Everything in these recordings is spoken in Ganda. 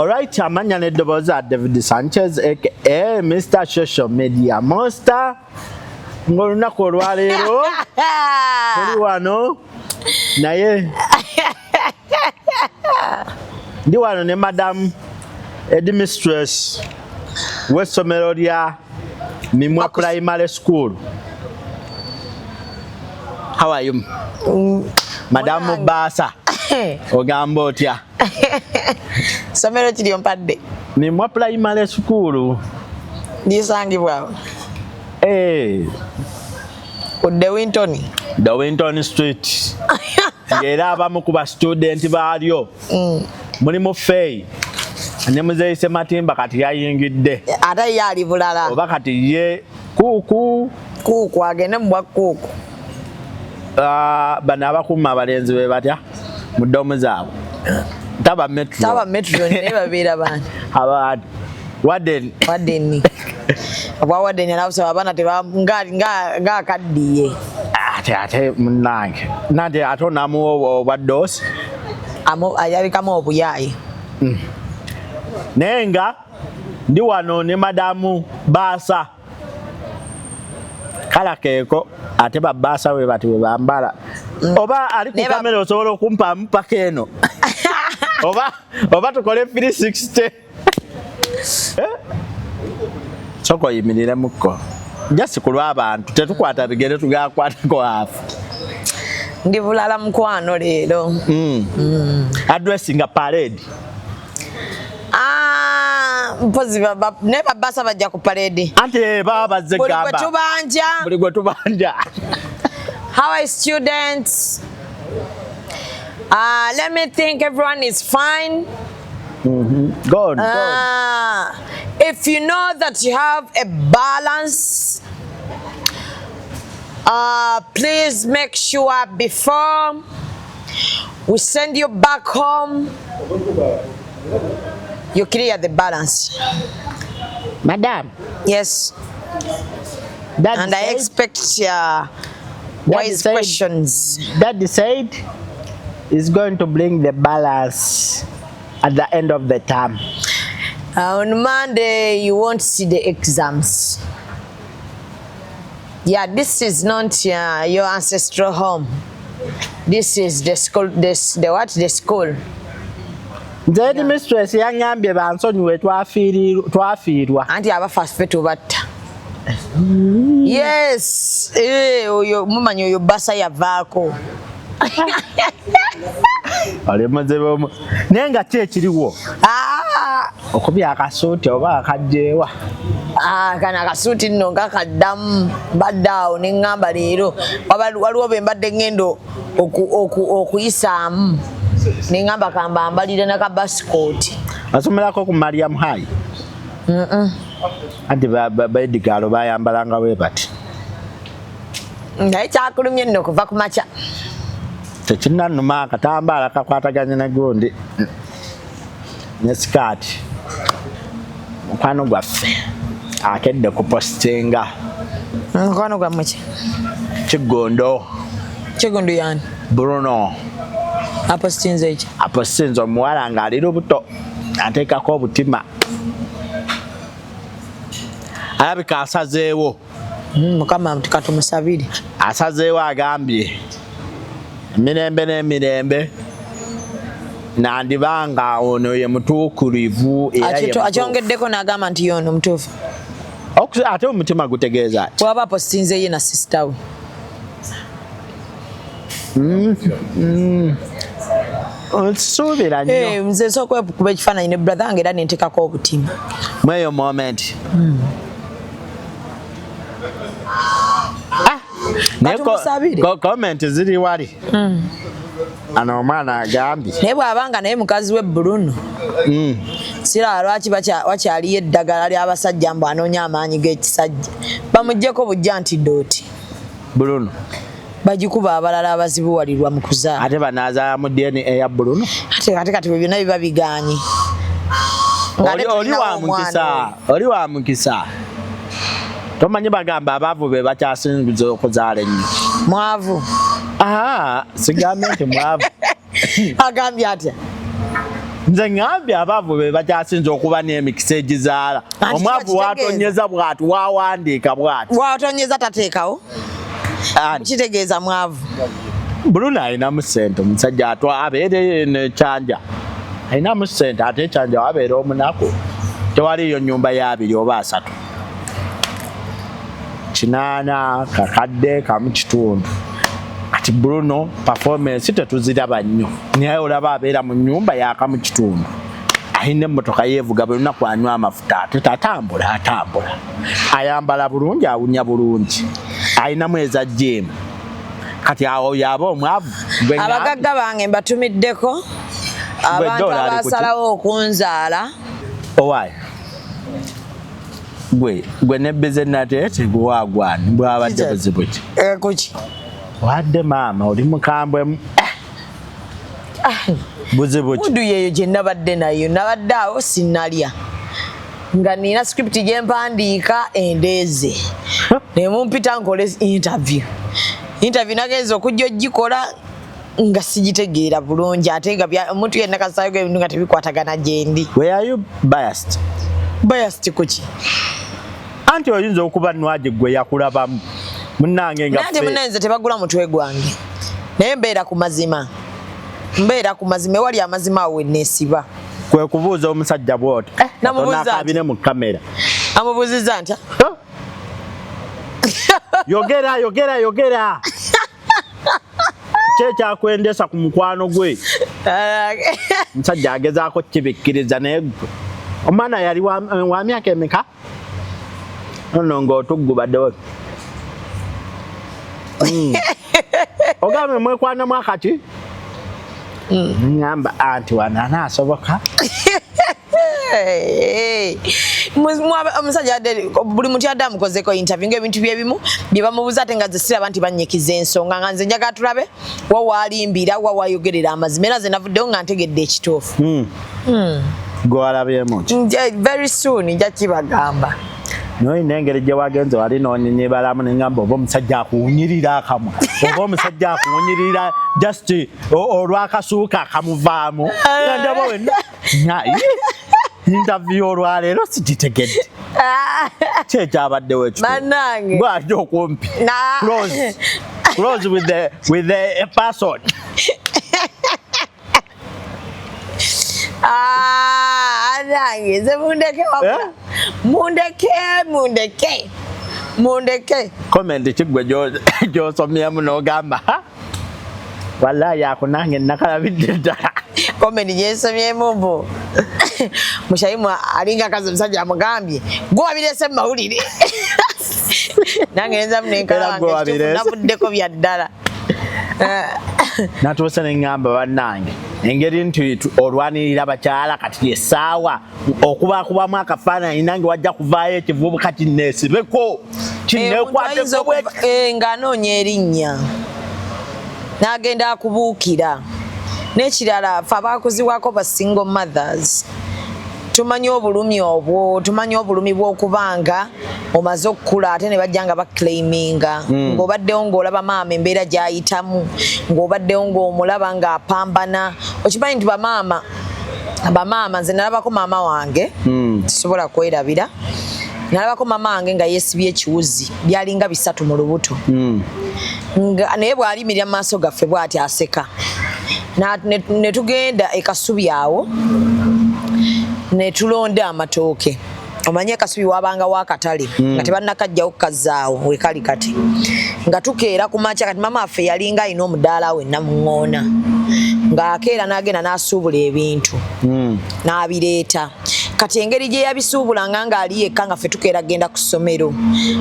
Alright, amanya nedoboza David Sanchez aka Mr. Social Media Monster. Ngoluna kolwalero. Kuli wano. Naye. Ndi wano ne Madam Headmistress w'essomero lya Mimwa Primary School. How are you? Madam Basa. Ogamba otya? Somero kiri ompadde. Mimwa Primary School. Lisangibwa. Ku The Winton Street. Ngera abamu ku ba student baalyo. Mulimu Faye. Ne Muzeeyise Matimba kati yayingidde. Ate ye ali bulala. Oba kati ye kuuku agende mu bwa kuuku. Bano abakuuma abalenzi be batya mu ddomu zaabwe. Taba metro ne babeera bani. Abantu. Warden. Obwa Warden alabusa abaana nga akaddiye. Ate munnange. Nante ate onaamuwa obwa doosi. Ayabikamu obuyaayi. Naye nga ndi wano ne Madamu Baasa. Kala keeko ate Baasa we bati we bambala. Oba ali ku kamera osobola okumpa mpaka eno. Oba tukole 360. Soko yimirire muko. Just kulwa abantu tetukwata bigere tugakwatako hafu. Ndi bulala mukwano leero. Addressing a parade. Mpozi ne Baasa bajja ku parade. Ante baba zegamba. Buli gwe tubanja. How are students? Let me think everyone is fine. Good. If you know that you have a balance, please make sure before we send you back home, you clear the balance. Madam. Yes. And I expect wise questions. Daddy said is going to bring the balance at the end of the term. On Monday, you won't see the exams. Yeah, this is not your ancestral home. This is the school. The school. The headmistress yangambye bansonyiwe twafiirwa. Anti abafa ffe tubatta. Yes. Oyo mumanyi oyo Baasa yavaako. Alemazebo. Naye nga ki ekiriwo? Okubya akasuuti oba akajjeewa. Kana akasuuti nno nga kaddamu badde awo ne ŋŋamba leero waliwo be mbadde ŋŋenda okuyisaamu ne ŋŋamba kamba mbalire n'akabasikooti. Basomerako ku Mariam High? Anti baedigaalo bayambalanga bwe bati. Naye kyakulumye nno kuva ku makya. Tekinnannuma akatambaala kakwataganye ne gundi ne sikaati. Mukwano gwaffe akedde kupostinga. Mukwano gwammwe ki? Kigondo yani? Bruno. Apostinze ki? Apostinze omuwala ng'ali lubuto ateekako obutima. Alabika asazeewo. Mukama katumusabire. Asazeewo agambye emirembe n'emirembe nandibanga ono ye mutuukirivu era akyongeddeko n'agamba nti yono mutuufu. Ate omutima gutegeeza ati waba apostinze ye na sister we. Osuubira nnyo. Nze nsooka okuba ekifaananyi ne brother wange era nenteekako obutima. Mweyo moment. Comment ziri wali. Ano omwana agambye. Naye bw'abanga naye mukazi we Bruno. Siraba lwaki wakyaliyo eddagala ly'abasajja mbu anoonya amaanyi g'ekisajja. Bamuggyeko bujja antidooti. Bruno. Bagikuba abalala abazibuwalirwa mu kuzaala. Ate banaazaala mu DNA eya Bruno. Ate kati byonna biba biganye. Oli wa mukisa. Tomanyi bagamba abaavu be bakyasinze okuzaala ennyo. Mwavu. Sigambye nti mwavu. Agambye atya? nze ngambye abaavu be bakyasinza okuba n'emikisa egizaala omwavu watonyeza bw'ati wawandiika bw'ati watonyeza tateekawo kitegeeza mwavu Bruno alinamu ssente omusajja abeere nekyanja alinamu ssente ate ekyanja wabeera omunaku tewaliyo nnyumba y'abiri oba 3 8 kakadde kamu kitundu kati Bruno performance tetuziraba nnyo naye olaba abeera mu nnyumba yakamu kitundu ayina emmotoka yeevuga buli lunaku anywa amafuta ate atambula ayambala bulungi awunya bulungi ayinamu eza jimu kati awo yaba omwavu abagagga bange mbatumiddeko abantu abasalawo okunzaala owaayi gwe nebbize nateete gwagwani bwabadde buzibu ki kuki wadde maama oli mukambwemu buzibu ki mudu yeeyo gye nabadde nayo nabadde awo sinnalya nga nina script gye mpandiika endeeze nemumpita nkole interview nagenza okujja ogikola nga sigitegeera bulungi ate nga omuntu yenna kasaayo gebintu nga tebikwatagana gyendi. Were are you biased? Biased kuki? Anti oyinza okuba nwaje gwe yakulabamu munnange nga nate munenze tebagula mutwe gwange naye mbeera ku mazima ewali amazima awo nesiba kwe kubuuza omusajja bwoti namubuuza mu kamera amubuuziza ntya yogera kyekyakwendesa ku mukwano gwe musajja agezaako kibikkiriza naye omwana yali wa myaka emeka nono ng'otuggubaddewo ogambe mwekwanamu akati ngamba anti wanana asoboka omusajja buli muntu yadde amukozeko interview ng'ebintu byebimu bye bamubuuza ate nga ze siraba nti bannyikiza ensonga nga nze njagala tulabe wawaalimbira wawayogerera amazima era ze navuddewo nga ntegedde ekituufu gwe walabyemu ki very soon nja kibagamba noyina engeri gye wagenze wali noonyonyebalamu nengamba oba omusajja akuwunyirira akamwa oba omusajja akuwunyirira just olwakasuuka akamuvaamu ndaba wenna interview olwaleero sigitegedde kyekyabaddewo ekibannange bw'ate okumpi close with the person nange nze mundeke comment kigwe gy'osomyemu n'ogamba wallahi akunange nakalabidde ddala comment gyensomyemu mbu mushayimu alinga kazi omusajja amugambye gwe wabirese mu mawulire nange nenzamu nenkalange navuddeko bya ddala natuuse neŋŋamba bannange engeri nti olwanirira bakyala kati essaawa okubakubamu akafaananyi nange wajja kuvaayo ekivubuka kinneesibeko kinneekwateko nga anoonya erinnya n'agenda akubuukira n'ekirala fe abaakuzibwako ba single mothers tumanyi obulumi obwo tumanyi obulumi bw'okubanga omaze okukula ate ne bajja nga baclaiminga ng'obaddewo ng'olaba maama embeera gy'ayitamu ng'obaddewo ng'omulaba ng'apambana okimanyi nti bamaama nze nalabako maama wange tisobola kwerabira nalabako maama wange nga yeesibye ekiwuzi byalinga 3 mu lubuto naye bw'alimirira mu maaso gaffe bw'ati aseka ne tugenda ekasubi awo ne tulonda amatooke omanye ekasubi wabanga wakatale nga tebannakajjawo kukazaawo wekali kati nga tukeera ku makya kati mama waffe yalinga alina omudaala we namuŋŋoona ng'akeera n'agenda n'asuubula ebintu n'abireeta kati engeri gye yabisuubulanga ng'ali yekka nga ffe tukeera genda ku ssomero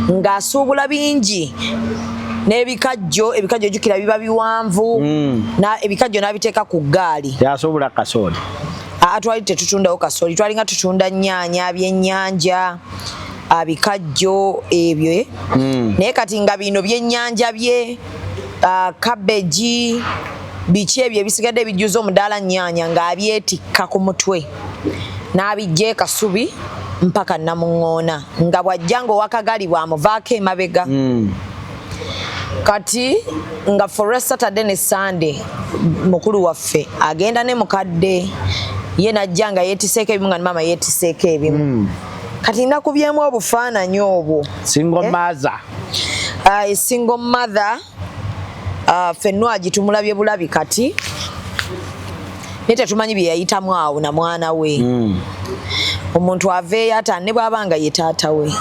ng'asuubula bingi n'ebikajjo ojjukira biba biwanvu ebikajjo n'abiteeka ku ggaali yasuubula kasooli twali tetutundawo kasooli twalinga tutunda nnyaanya byennyanja abikajjo ebyo naye kati nga bino byennyanja bye kabeji biki ebyo ebisigadde ebijjuza omudaala nnyaanya ng'abyetikka ku mutwe n'abijja ekasubi mpaka namuŋŋoona nga bw'ajja ng'owakagali bwamuvaako emabega kati nga for Saturday ne Sunday mukulu waffe agenda ne mukadde ye najjanga yetiseko ebimu nga mama yetiseko ebimu kati nakubyemu obufaananyi obwo single mother single mother fenna gitumulabye bulabi kati naye tetumanyi bye yayitamu awo na mwana we omuntu aveeyo ate ne bw'abanga ye taata we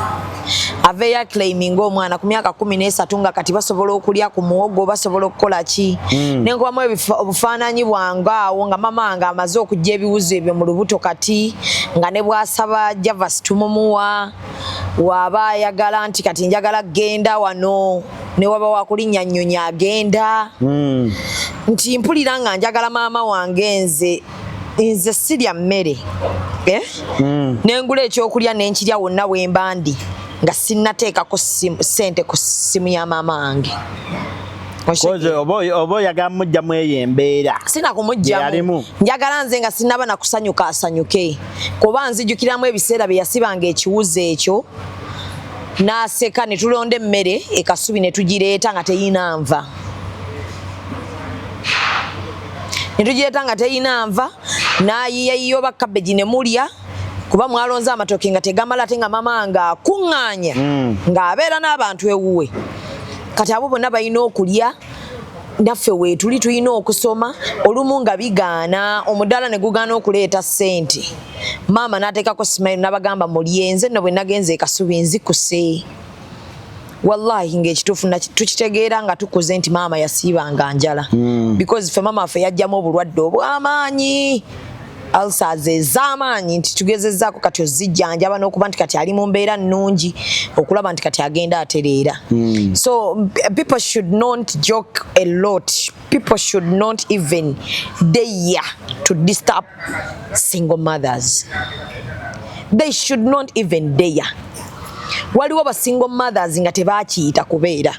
aveeyo aclaiminga omwana ku myaka 13 nga kati basobola okulya ku muwogo basobola okukola ki nenkubamu obufaananyi bwange awo nga mama wange amaze okujja ebiwuzo ebyo mu lubuto kati nga ne bw'asaba javas tumumuwa waba ayagala nti kati njagala genda wano ne waba wakulinnya nnyonyi agenda nti mpulira nga njagala maama wange nze sirya mmere nengula ekyokulya nenkirya wonna wembandi nga sinnateekako ssente ku ssimu ya maama wange oba oyagala mujjamu eyo embeera sina kumujjamu njagala nze nga sinnaba nakusanyuka asanyuke kuba nzijukiramu ebiseera bye yasibanga ekiwuzo ekyo n'aseka ne tulonda emmere ekasubi ne tugireeta nga teyina nva n'ayiyayiyo bakabbeji ne mulya kuba mwalonze amatooke nga tegamala ate nga mama nga akuŋŋaanya ng'abeera n'abantu ewuwe kati abo bonna balina okulya naffe weetuli tulina okusoma olumu nga bigaana omudaala ne gugaana okuleeta ssente maama n'ateekako simayiro n'abagamba mulye nze nno bwe nagenze ekasubi nzikuse wallahi ng'ekituufu tukitegeera nga tukuze nti maama yasiibanga njala because ffe maama waffe yajjamu obulwadde obw'amaanyi ulcers ez'amaanyi nti tugezezzaako kati ozijjanjaba n'okuba nti kati ali mu mbeera nnungi okulaba nti kati agenda atereera so people should not joke a lot people should not even dare to disturb single mothers they should not even dare waliwo ba single mothers nga tebakiyita kubeera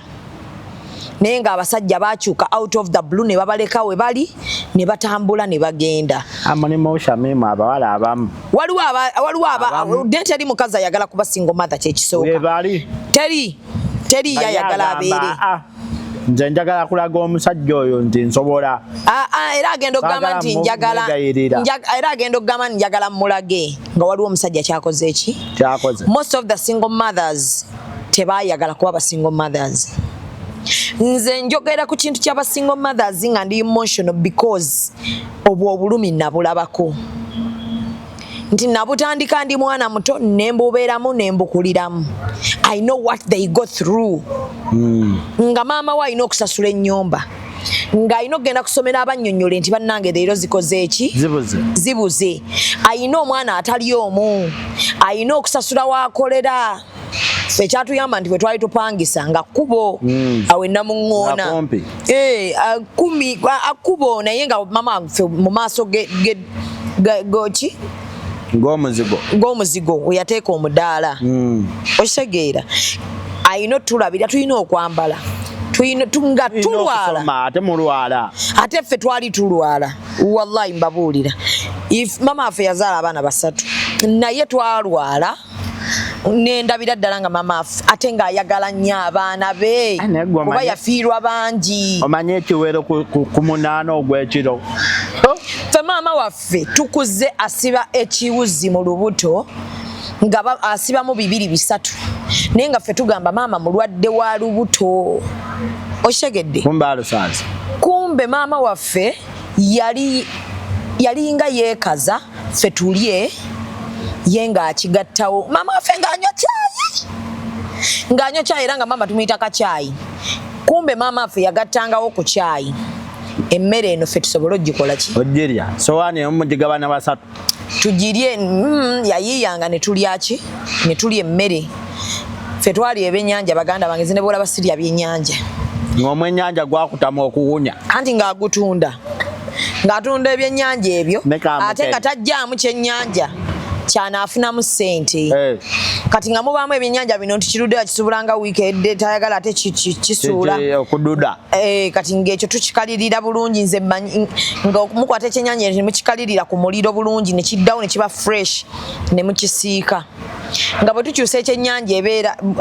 naye nga abasajja bakyuka out of the blue ne babaleka we bali ne batambula ne bagenda abawala abamu waliwo teri mukazi ayagala kuba single mother kyekisooka teri yayagala abeere nze njagala kulaga omusajja oyo nti nsobola era agenda okugamba nti njagala mulage nga waliwo omusajja kyakoze eki most of the single mothers tebayagala kuba ba single mothers nze njogera ku kintu ky'aba single mothers nga ndi emotional because obwo obulumi nabulabako nti nabutandika ndi mwana muto nembubeeramu nembukuliramu I know what they go through nga maama we alina okusasula ennyumba ng'alina okugenda kusomera abannyonnyole nti bannange leero zikoze eki zibuze alina omwana atali omu alina okusasula waakolera ffe ekyatuyamba nti bwe twali tupangisa nga kkubo awe namuŋŋoona akkubo naye nga mama ffe mu maaso goki ng'omuzigo weyateeka omudaala okitegeera alina otulabira tulina okwambala nga tulwala ate ffe twali tulwala wallahi mbabuulira mama waffe yazaala abaana 3 naye twalwala nendabira ddala nga mama waffe ate ng'ayagala nnyo abaana be kuba yafiirwa bangi omanye ekiwero ku 8 ogw'ekiro ffe maama waffe tukuze asiba ekiwuzi mu lubuto nga asibamu 2 3 naye nga ffe tugamba maama mulwadde wa lubuto okitegedde kumbe maama waffe yali nga yeekaza ffe tulye ye ng'akigattawo maama waffe ng'anywa caayi era nga maama tumuyita kacaayi kumbe maama waffe yagattangawo ku caayi emmere eno ffe tusobole ogikola ki ogirya sowaani emu mugigabana 3 tugirye yayiiyanga ne tulya ki ne tulya emmere ffe twali ebyennyanja baganda bange zine boolaba sirya byennyanja ng'omwennyanja gwakutamu okuwunya anti ng'agutunda ng'atunda ebyennyanja ebyo ate nga tajjaamu kyennyanja kyanaafunamu ssente kati nga mubaamu ebyennyanja bino nti kirudde akisubulanga wiiki edde tayagala ate kisuula okududa kati ng'ekyo tukikalirira bulungi nze mmanyi nga mukwata ekyennyanja ne mukikalirira ku muliro bulungi ne kiddawo ne kiba fresh ne mukisiika nga bwe tukyusa ekyennyanja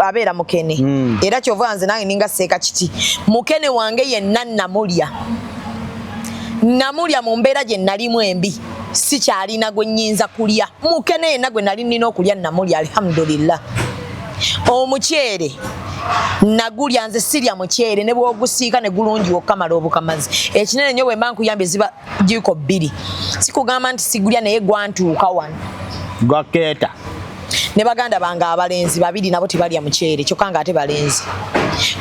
abeera mukene era kyova nze nange ninga seeka kiti mukene wange yenna namulya mu mbeera gye nalimu embi si kyalina gwe nnyinza kulya mukene yenna gwe nali nnina okulya namuli alhamdulillah omukyere nagulya nze sirya mukyere ne bwogusiika ne gulungi okamala obukamazi ekinene nnyo bwe mba nkuyambye ziba jiko 2 sikugamba nti sigulya naye gwantuuka wano gwakeeta ne baganda bange abalenzi 2 nabo tebalya mukyere kyokka nga ate balenzi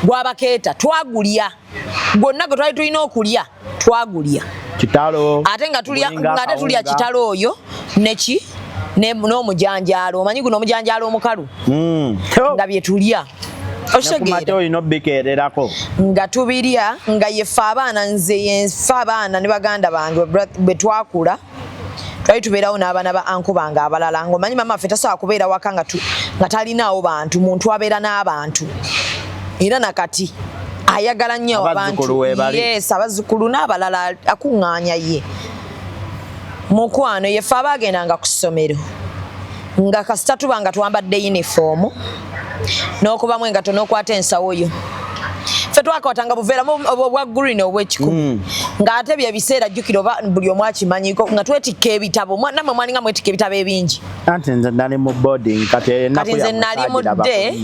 gwabakeeta twagulya gwonna gwe twali tulina okulya twagulya kitalo ate nga tulya kitalo oyo neki n'omujanjaalo omanyi guno omujanjaalo omukalu nga bye tulya nga tubirya nga yefe abaana nze yefe abaana ne baganda bange bwe twakula twali tubeerawo n'abaana ba anko bange abalala ng'omanyi mama waffe tasobola kubeera waka nga talinaawo bantu muntu abeera n'abantu era nakati ayagala nnyo abantu yes abazzukulu n'abalala akuŋŋaanya ye mukwano yefe abaagendanga ku ssomero nga kasita tuba nga twambadde yunifoomu n'okubamu engato n'okwata ensawo yo ffe twakwatanga buveeramu obwa green obw'ekikumi ng'ate bye biseera jjukira oba buli omu akimanyiko nga twetikka ebitabo nammwe mwalinga mwetikka ebitabo ebingi anti nze nali mu boarding kati nze nali mudde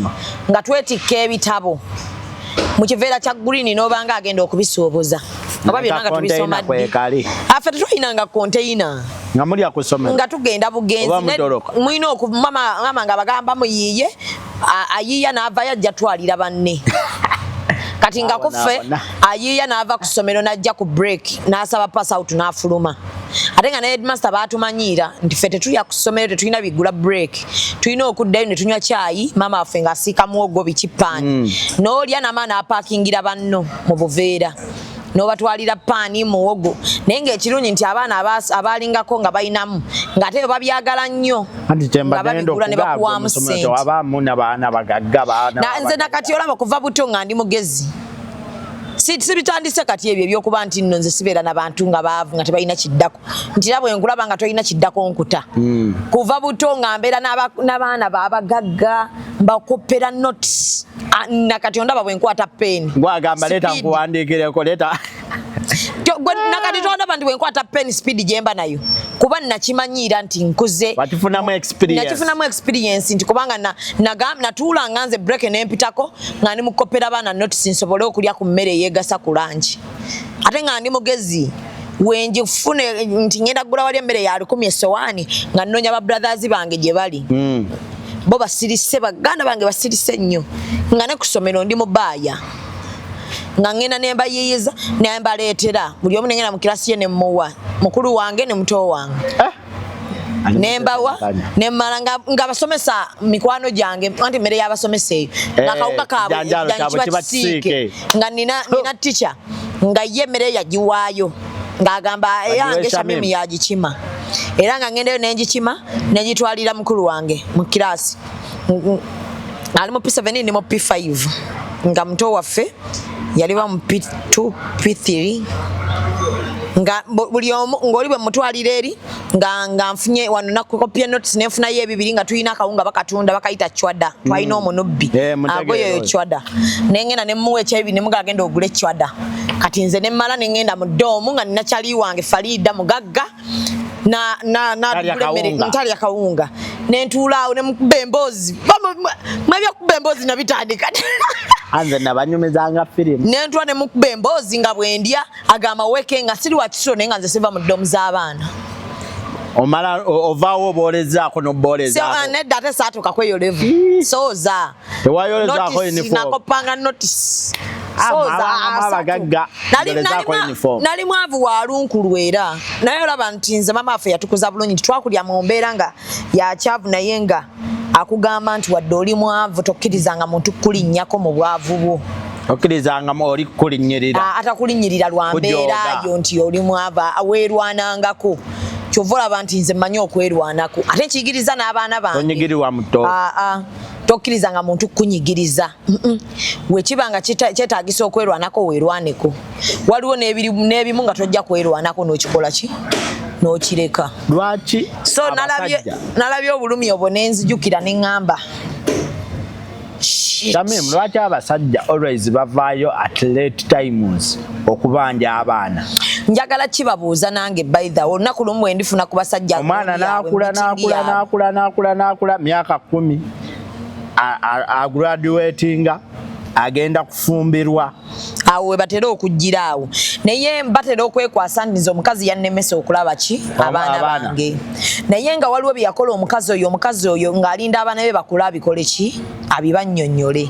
nga twetikka ebitabo mu kiveera kya green n'obanga agenda okubisuubuza oba byonna nga tubisoma ddi affe tetwalinanga konteyina nga mulya ku ssomero nga tugenda bugenzi mulina mama nga bagamba muyiiye ayiiya n'avayo ajja twalira banne kati nga kuffe ayiiya n'ava ku ssomero n'ajja ku break n'asaba pass out n'afuluma ate nga ne headmaster baatumanyiira nti ffe tetulya ku ssomero tetulina bigula break tulina okuddayo ne tunywa caayi mama waffe ng'asiika muwogo bikipaani n'olya nama n'apaakingira banno mu buveera n'obatwalira paani muwogo naye ng'ekirungi nti abaana abaalingako nga balinamu ng'ate bo babyagala nnyo nga babigula ne bakuwaamu ssente nze nakati olaba kuva buto nga ndi mugezi sibitandise kati ebyo ebyokuba nti nno nze sibeera n'abantu nga baavu nga tebalina kiddako nti era bwe nkulaba nga tolina kiddako nkuta kuva buto nga mbeera n'abaana baabagagga mbakopera notes nakati ondaba bwe nkwata peeni gwagamba leeta nkuwandiikireko leeta nakati tondaba nti bwe nkwata peeni speed gye mba nayo kuba nakimanyiira nti nkuze nakifunamu experience nti kubanga natuulanga nze break n'empitako nga ndi mukopera baana notes nsobole okulya ku mmere eyeegasa ku langi ate nga ndi mugezi wenjifune nti ngenda kugula wali emmere ya 10 essowaani nga nnoonya ba brothers bange gye bali bo basirise baganda bange basirise nnyo nga ne ku ssomero ndi mu baaya nga ngenda nemba yiyiza nemba leetera buli omu nengenda mu kirasi ye nemuwa mukulu wange ne muto wange nembawa nemmala nga basomesa mikwano gyange anti mmere y'abasomesa eyo ng'akawuka kaabwe kiba kisiike nga nina tica nga ye emmere yagiwaayo ng'agamba eyange Shamim yagikima era nga ngendeyo nenjikima negitwalira mukulu wange mu kirasi ali mu P7 ndi mu P5 nga muto waffe yaliba mu P2 P3 nga buli omu ng'oli bwe mutwalira eri nga nfunye wano nakopya notes nenfunayo ebibiri nga tulina akawunga bakatunda bakayita chwada twalina omunubbi agoyo yo chwada nengenda nemuwa ekyebiri nemuga agenda ogula chwada kati nze nemmala nengenda mu doomu nga nina kyali wange Farida mugagga ntalya kawunga nentuulaawo nemukuba emboozi mwebyakuba emboozi nabitandika anze nabanyumizanga firimu nentula nemukuba emboozi nga bwendya agamba weke nga siri wakisiro naye nga nze siva mu doomu z'abaana omala ovaawo obolezaako nobolezaako nedda ate saatuuka kweyolevu sooza nakopanga notice nali mwavu wa lunkulu era naye olaba nti nze mama waffe yatukuza bulungi nti twakulya mu mbeera nga yakyavu naye nga akugamba nti wadde oli mwavu tokkirizanga muntu kulinnyako mu bwavu bwo okkirizanga oli kulinnyirira atakulinnyirira lwa mbeera yo nti oli mwavu weerwanangako kyova olaba nti nze mmanyi okwerwanako ate nkiyigiriza n'abaana bange onyigirirwa muto tokkirizanga muntu kunyigiriza wekibanga kyetaagisa okwerwanako weerwaneko waliwo n'ebimu nga tojja kwerwanako n'okikola ki n'okireka lwaki so nalabye obulumi obwo nenzijukira neŋŋamba shit. Shamim, lwaki abasajja always bavaayo at late times okubanja abaana? Njagala kibabuuza nange by the way olunaku lumu endifuna ku basajja omwana n'akula myaka 10 agraduatinga agenda kufumbirwa awo we batera okujjira awo naye batera okwekwasa nti omukazi yannemesa okulaba ki abaana bange naye nga waliwo byeyakola omukazi oyo ng'alinda abaana be bakula abikole ki abibannyonnyole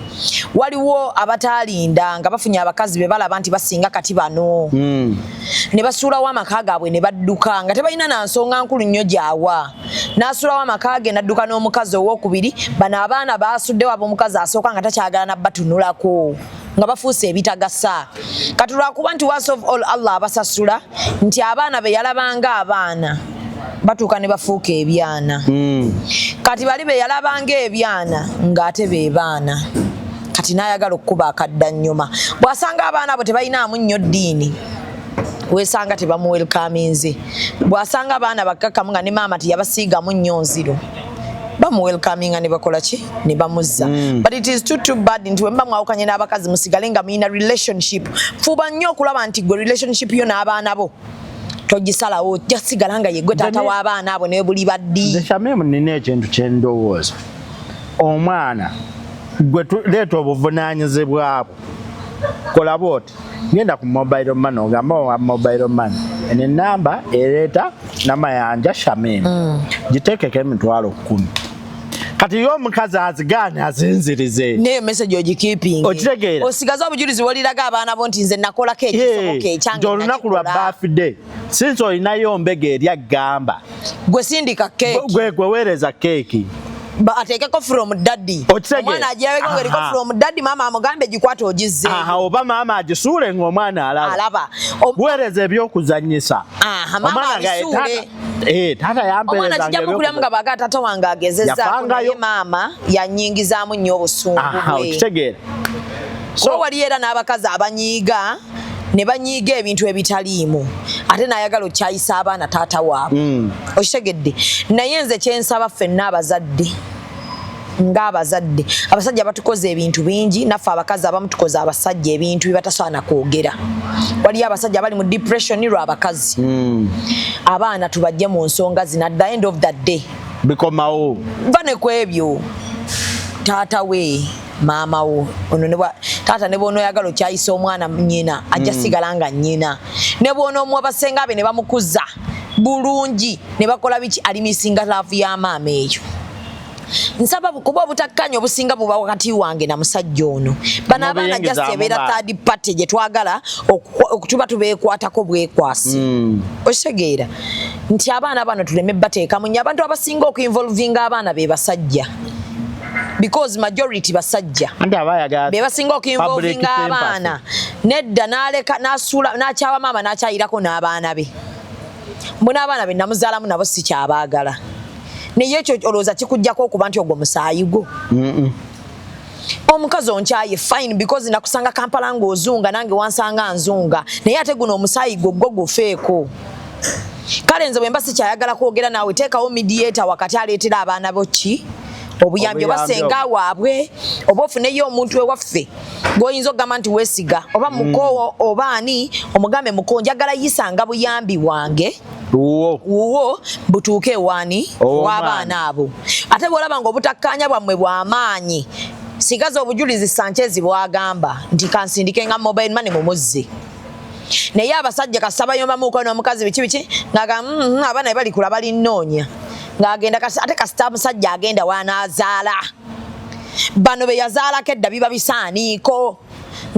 waliwo abataalinda nga bafunye abakazi be balaba nti basinga kati bano ne basuulawo amaka gaabwe ne badduka nga tebalina na nsonga nkulu nnyo gyawa n'asuulawo amaka ge n'adduka n'omukazi owookubiri bano abaana baasuddewo ab'omukazi asooka nga takyagala nabbatunulako nga bafuuse ebitagasa kati lwakuba nti once of all Allah abasasula nti abaana be yalabanga abaana batuuka ne bafuuka ebyana kati bali be yalabanga ebyana ng'ate be baana kati n'ayagala okukuba akaddannyuma bw'asanga abaana abo tebalinaamu nnyo ddiini weesanga tebamuwelkaminze bw'asanga abaana bakkakkamu nga ne maama tiyabasiigamu nnyo nziro bamuwelkaminga ne bakola ki ne bamuzza but it is too bad nti wemba mwawukanye n'abakazi musigale nga mulina relationship fuba nnyo okulaba nti gwe relationship yo n'abaana bo togisalawo jasigala nga yegwe taata w'abaana abo ne buli baddi Shamim nina ekintu kye ndowooza omwana gwe leeta obuvunaanyizibwa bwo kola bwoti genda ku mobile money ogamba wa mobile money ene namba ereeta namayanja Shamim giteekeko emitwalo 10 kati yo omukazi azigaane azinzirize neyo message ogikeeping okitegeera osigaza obujulizi woliraga abaana bo nti nze nakolako ekisoboka ekyange olunaku lwa birthday since olinayo mbega erya gamba gwe sindika keeki gwe weereza keeki ateekeko from daddy omwana ajirabeko ngeriko from daddy maama amugambe gikwata ogizze oba maama agisuule ng'omwana alaba buweereza ebyokuzannyisa maama abisuule taata omwana kijja kukulamu nga baga taata wange agezezzaako naye maama yannyingizaamu nnyo obusungu bwe okitegeera so wali era n'abakazi abanyiiga ne banyiiga ebintu ebitaliimu ate n'ayagala okyayisa abaana taata waabwe okitegedde naye nze kyensaba ffenna abazadde ng'abazadde abasajja batukoze ebintu bingi naffe abakazi abamu tukoze abasajja ebintu bibatasaana kwogera waliyo abasajja bali mu depression lw'abakazi abaana tubajje mu nsonga zino at the end of the day bikomawo va ne ku ebyo taata we maama wo ono taata ne bw'ono oyagala okyayisa omwana nnyina ajja sigala nga nnyina ne bw'ono omuwa basenga be ne bamukuza bulungi ne bakola biki alimisinga laavu ya maama eyo nsaba kuba obutakkanya obusinga buba wakati wange na musajja ono bano abaana just ebeera third party gye twagala okutuba tubeekwatako bwekwasi okitegeera nti abaana bano tuleme bateeka munye abantu abasinga okuinvolvinga abaana be basajja because majority basajja be basinga okuinvolvinga abaana nedda n'aleka n'asuula n'akyawa maama n'akyayirako n'abaana be mbona abaana be namuzaalamu nabo sikyabaagala naye ekyo olowooza kikujjako okuba nti ogwo musaayi gwo omukazi onkyaye fine because nakusanga Kampala ng'ozunga nange wansanga nzunga naye ate guno omusaayi gwo gufeeko kale nze bwe mba sikyayagala kwogera naawe teekawo mediator wakati aleetera abaana bo ki obuyambi oba senga waabwe oba ofuneyo omuntu ewaffe gw'oyinza okugamba nti weesiga oba muko oba ani omugambe muko njagala yisanga buyambi wange wuwo butuuke ewaani w'abaana abo ate bw'olaba ng'obutakkanya bwammwe bw'amaanyi sigaza obujulizi Sanchez bw'agamba nti kansindike nga mobile money mumuzze naye abasajja kasabayombamuuko n'omukazi biki ng'agamba abaana be balikula balinnoonya ng'agenda ate kasita musajja agenda wanazaala bano be yazaalako edda biba bisaaniiko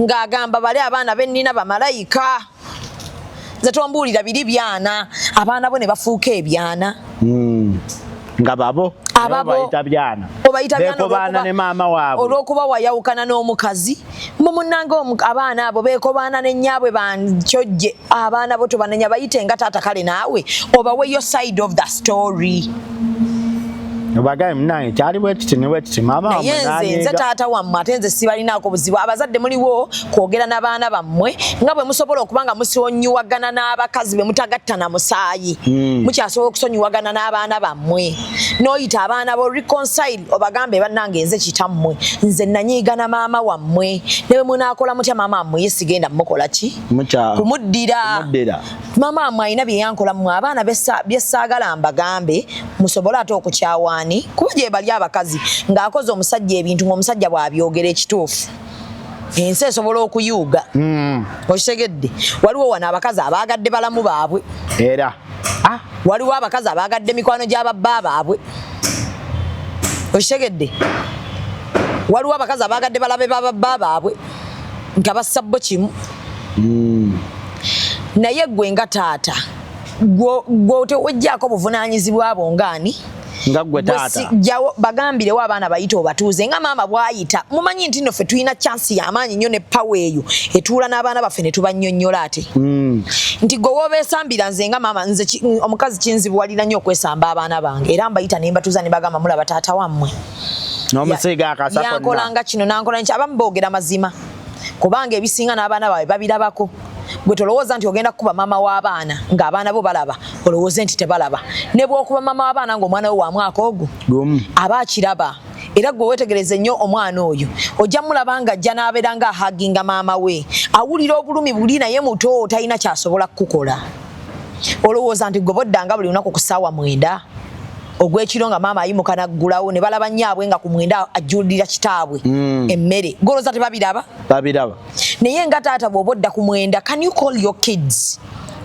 ng'agamba bale abaana bennina bamalayika nze tombuulira biri byana abaana bo ne bafuuka ebyana nga babo obayita byana beekobaana ne maama waabwe olw'okuba wayawukana n'omukazi mbu munnange abaana abo beekobaana ne nnyabwe bankyojje abaana bo tobanenya bayite nga taata kale naawe obawe yo side of the story Obagaye munange kyali bwekiti ne bwekiti mama naye nze taata wammwe ate nze sibalinaako buzibu abazadde muliwo kwogera n'abaana bammwe nga bwe musobola okuba nga musonyiwagana n'abakazi be mutagatta na musaayi mukyasobola okusonyiwagana n'abaana bammwe n'oyita abaana bo reconcile obagambe bannange nze kitammwe nze nanyiiga na maama wammwe ne bwe munaakola mutya maama wammwe ye sigenda mukola ki kumuddira maama wammwe alina bye yankola mmwe abaana bye saagala mbagambe musobole ate okukyawaani kuba gye bali abakazi ng'akoze omusajja ebintu ng'omusajja bw'abyogera ekituufu ensi esobola okuyuuga okitegedde waliwo wano abakazi abaagadde balamu baabwe era waliwo abakazi abaagadde mikwano gy'ababba baabwe okitegedde waliwo abakazi abaagadde balabe bababba baabwe nga bassabbo kimu naye gwe nga taata gw'otewejjaako buvunaanyizibwa bwongaani nga gwe taata bagambirewo abaana bayita obatuuze nga maama bw'ayita mumanyi nti nno ffe tulina chansi y'amaanyi nnyo ne pawa eyo etuula n'abaana baffe ne tubannyonnyola ate nti gwe woobeesambira nze nga maama nze omukazi kinzibuwalira nnyo okwesamba abaana bange era mbayita ne mbatuuza ne bagamba mulaba taata wammwe n'omusiga akasa konna yankolanga kino nankola nki abamu boogera mazima kubanga ebisinga n'abaana baabwe babirabako gwe tolowooza nti ogenda kukuba maama w'abaana ng'abaana bo balaba olowooze nti tebalaba ne bw'okuba maama w'abaana ng'omwana we wa mwaka ogwo aba akiraba era gwe weetegereze nnyo omwana oyo ojja mulaba ng'ajja n'abeera ng'ahaginga maama we awulira obulumi buli naye muto talina kyasobola kukukola olowooza nti gwe boddanga buli lunaku ku ssaawa 9 ogw'ekiro nga maama ayimuka naggulawo ne balaba nnyaabwe nga ku 9 ajjulira kitaabwe emmere golooza tebabiraba naye nga taata bw'oba odda ku 9 can you call your kids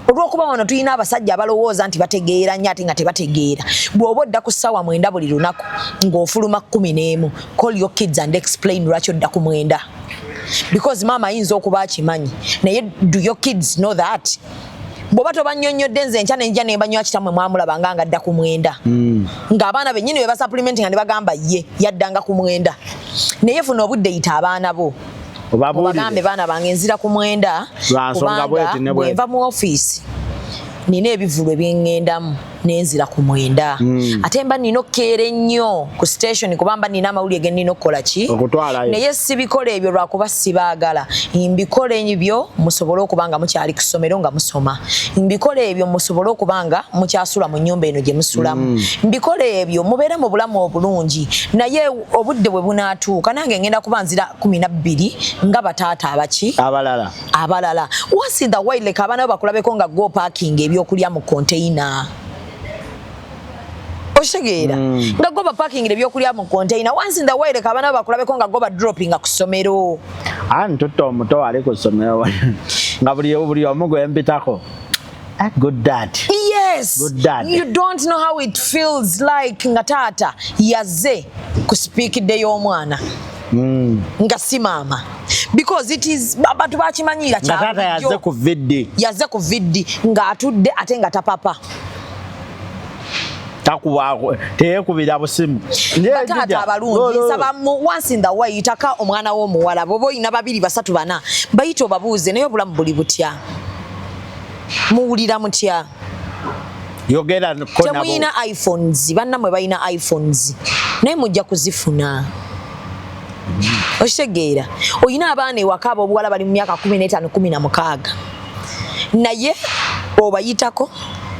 olw'okuba wano tulina abasajja abalowooza nti bategeera nnyo ate nga tebategeera bw'oba odda ku ssaawa 9 buli lunaku ng'ofuluma 11 call your kids and explain lwaki odda ku 9 because maama ayinza okuba akimanyi naye do your kids know that bw'oba tobannyonnyodde nze enkya nenja ne banywa kitammwe mwamulaba nga adda ku 9 ng'abaana bennyini bwe basupplementing nga ne bagamba ye yaddanga ku 9 naye funa obudde yita abaana bo obagambe baana bange nzira ku 9 kubanga bwenva mu ofiisi nina ebivulu ebyengendamu nenzira ku 9 ate mba nina okkeera ennyo ku station kubamba nina amawulire ge nina okukola ki naye sibikola ebyo lwakuba sibaagala mbikola ebyo musobole okuba nga mukyali ku ssomero nga musoma mbikola ebyo musobole okuba nga mukyasula mu nnyumba eno gye musulamu mbikola ebyo mubeere mu bulamu obulungi naye obudde bwe bunaatuuka nange ngenda kuba nzira 12 nga bataata abaki abalala once in the while leka abaana bo bakulabeko nga go parking ebyokulya mu container oshegeera nga goba parking ebyokulya mu container once in the way leka abaana bakulabeko nga goba dropping ku ssomero ntuto omuto ali ku ssomero nga buli omu gwe mpitako good dad yes good dad you don't know how it feels like nga taata yazze ku speak day y'omwana nga si maama because it is abantu bakimanyira taata yazze ku viddi nga atudde ate nga tapapa takubaako teyekubira busimu bataata abalungi nsaba once in the way yitaka omwana w'omuwala boba oyina 2 3 4 bayita obabuuze naye obulamu buli butya muwulira mutya yogera ko nabo temuyina iPhones bannamwe bayina iPhones naye mujja kuzifuna okitegeera oyina abaana ewaka obuwala bali mu myaka 15 16 naye obayitako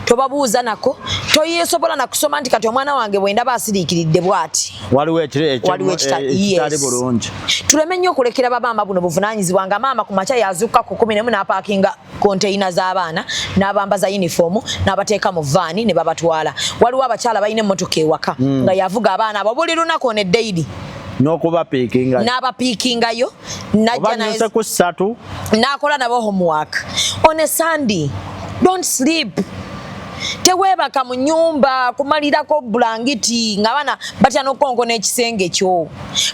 tobabuuza nako toyesobola na kusoma nti kati omwana wange bwendaba asiriikiridde bwati waliwo ekitali bulungi tuleme nnyo okulekera babamba buno buvunaanyizibwa nga maama ku makya yazuuka ku 11 n'apaakinga konteyina z'abaana n'abambaza yunifoomu n'abateeka mu vaani ne babatwala waliwo abakyala balina emmotoka ewaka nga yavuga abaana abo buli lunaku on a daily n'abapiikingayo najja ku 3 n'akola nabo homework on a Sunday. Don't sleep. Teweebaka mu nnyumba kumalirako bulangiti nga bana batya n'okonko n'ekisenge kyo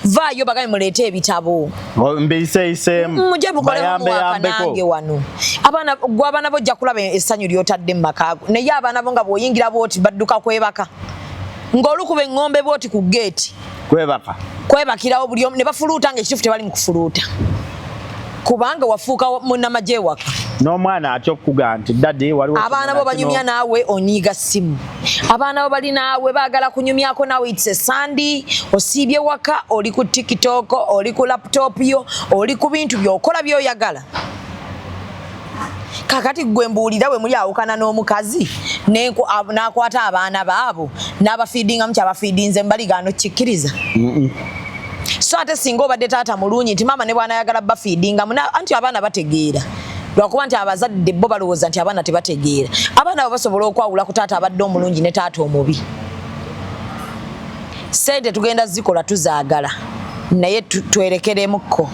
vaayo bagambe muleete ebitabo mbiseeseemu mujje mukoleho muwaka nange wano abaana bojja kulaba essanyu ly'otadde mu makaago naye abaana bo nga bw'oyingira booti badduka kwebaka ng'olukuba eŋŋombe booti ku geeti kwebakirawo buli omu ne bafuluuta ng'ekituufu tebali mu kufuluuta kubanga wafuuka munnamagye ewaka n'omwana atyo okuga nti daddy waliwo abaana bo banyumya naawe onyiga simu abaana bo bali naawe baagala kunyumyako naawe it's a Sunday osiibye waka oli ku TikTok oli ku laptop yo oli ku bintu byokola byoyagala kakati gwe mbuulira bwe muli awukana n'omukazi n'akwata abaana baabo n'abafiidinga mu kyabafiidinze mbali gaano kikkiriza so ate singa obadde taata mulungi nti maama ne bwana ayagala bafiidinga anti abaana bategeera lwakuba nti abazadde bo balowooza nti abaana tebategeera abaana abo basobola okwawula ku taata abadde omulungi ne taata omubi sente tugenda zikola tuzaagala naye twerekeremukko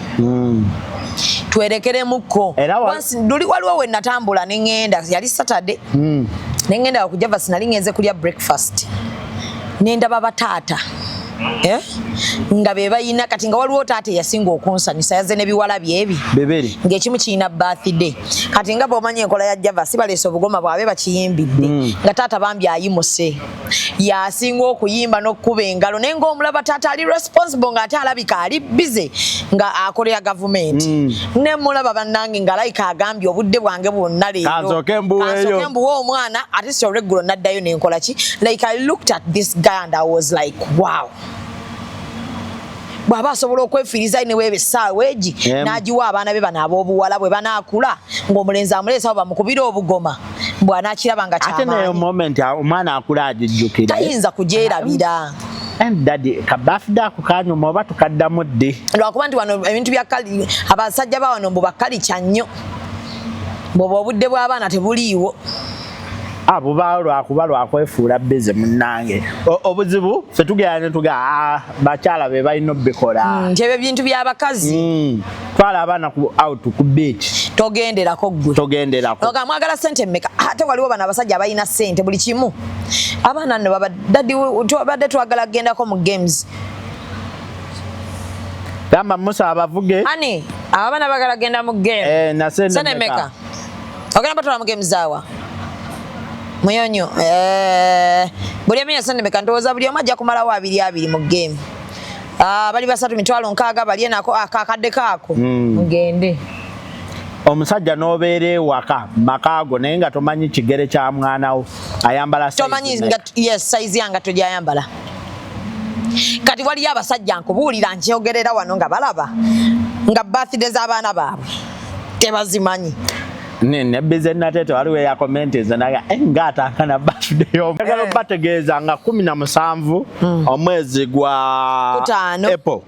twerekeremukko waliwo we natambula neŋŋenda yali Saturday neŋŋenda ku Javas nali ngenze kulya breakfast nendaba bataata nga be bayina kati nga waliwo taata yasinga okunsanisa yaze n'ebiwala byebi beberi ng'ekimu kirina birthday kati nga bw'omanyi enkola ya Javas baleese obugoma bwabe bakiyimbidde nga taata bambi ayimuse yasinga okuyimba n'okkuba engalo naye ng'omulaba taata ali responsible ng'ate alabika ali busy nga akolera gavumenti ne mulaba bannange ng'alayika agambye obudde bwange bwonna leero kansooke mbuwe omwana ate si olweggulo n'addayo n'enkola ki like I looked at this guy and I was like wow bw'aba asobola okwefiiriza ne weebesaawo egi n'agiwa abaana be bano ab'obuwala bwe banaakula ng'omulenzi amuleesa awo bamukubira obugoma bw'anaakiraba nga kyamaanyi. Ate nayo moment omwana akula agijjukira tayinza kugyerabira. Daddy kabafda ako kanyuma oba tukaddamu ddi lwakuba nti wano ebintu bya kali abasajja ba wano mbu bakali kya nnyo bw'oba obudde bw'abaana tebuliiwo buba lwakuba lwakwefuula beze munnange obuzibu ffe tugera ne tuga bakyala be balina obbikola nti ebyo bintu by'abakazi twala abaana out ku beach togenderako ggwe togenderako oga mwagala ssente mmeka ate waliwo bano abasajja abalina ssente buli kimu abaana nno daddi tubadde twagala kugendako mu games gamba musa abavuge ani abaana bagala genda mu game nasene mmeka ogenda batwala mu games zaawa muyonyo buli emenya sente mmeka ndowooza buli omu ajja kumalawo 2 mu game bali 3,600 balye nako akakadde kaako mugende omusajja n'obeera ewaka makaago naye nga tomanyi kigere kya mwana wo ayambala tomanyi size yangatto gyayambala kati waliyo abasajja nkubuulira nkyogerera wano nga balaba nga birthday z'abaana baabwe tebazimanyi ne bize natete waliwo ya comment ezenaga ngata kana birthday yo ngalo bategeeza nga 17 omwezi gwa April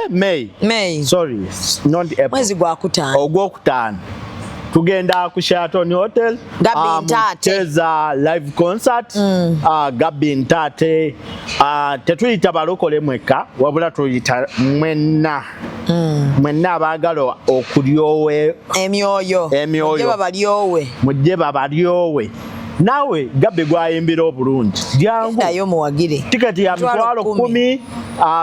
May sorry not April mwezi gwa kutaano ogwokutaano tugenda ku Sheraton Hotel cheza live concert Gabi Ntate tetuyita balokole mweka wabula tuyita mwenna mwenna abagala okulyowe emyoyo mujje babalyowe nawe Gabi gwayimbira obulungi jangu nayo muwagire tiketi ya mitwalo 10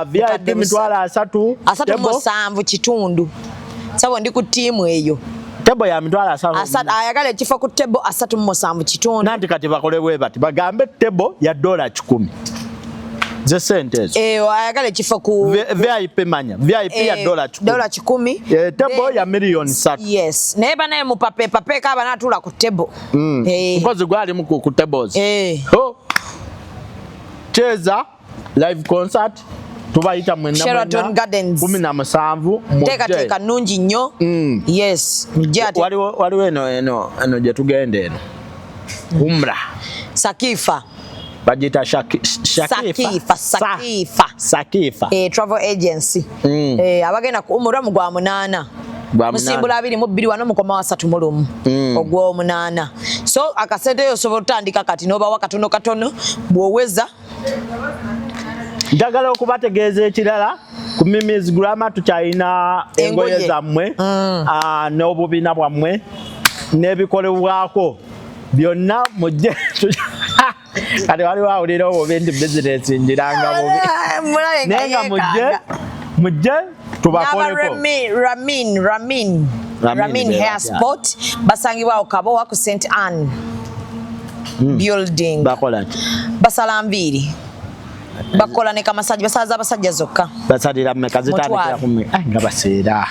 VIP mitwalo 3 kitundu sabo ndi ku tiimu eyo tebo ya mitwalo 3 ayagala ekifo ku tebo 3 kitundu nanti kati bakolebwe bati bagambe tebo ya $10 ze sentes ayagala ekifo ku VIP manya VIP ya $10 tebo ya million 3 yes naye banaye mu pape ka banatula ku tebo mpozi gwali mu ku tebos cheza live concert tubayita mwenna Sheraton Gardens 17 teka nungi nnyo yes mujate waliwo eno gye tugenda eno umra Sakifa bajita Sakifa travel agency abagenda ku umuramu gwa 8 musimbula 22 wano mukoma wa 3 ogwo 8 so akasente yo sobola tandika kati noba wakatono katono bwoweza njagala okubategeeza ekirala ku Mimi's Grammar tukyalina engoye zammwe n'obubina bwammwe n'ebikolebwako byonna mujje kati waliwo awulira obubindi bizinesi njiranga bubi naye nga mujje tubakoleko Ramin Hair Sport basangibwawo Kabowa ku St. Anne building basala mbiri bakola ne kamasajja basaza abasajja zokka basalira mmeka zitandikira nga baseera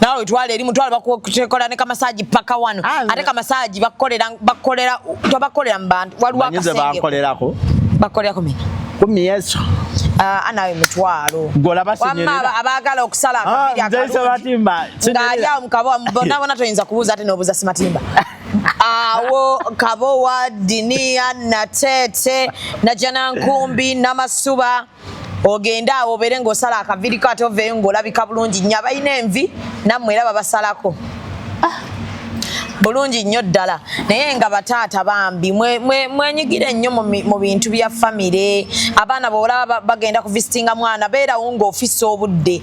nawe twale eri mutwale bakutekola ne kamasaji paka wano ate kamasaji bakolera mbantu waliwo akasenge bakolerako mina kumi yeso anawe mutwalo gola basinyerera wamma abagala okusala akabiri akatimba ngaalya mukabo mbona toyinza kubuuza ate nobuuza simatimba awo kabowa dinia natete najana nkumbi namasuba ogenda awo obere ng'osala akaviriko ate oveeyo ng'olabika bulungi nnyo abalina envi nammwe era babasalako bulungi nnyo ddala naye nga bataata bambi mwenyigire nnyo mu bintu bya famire abaana bwolaba bagenda kuvisitinga mwana beerawo ng'ofisa obudde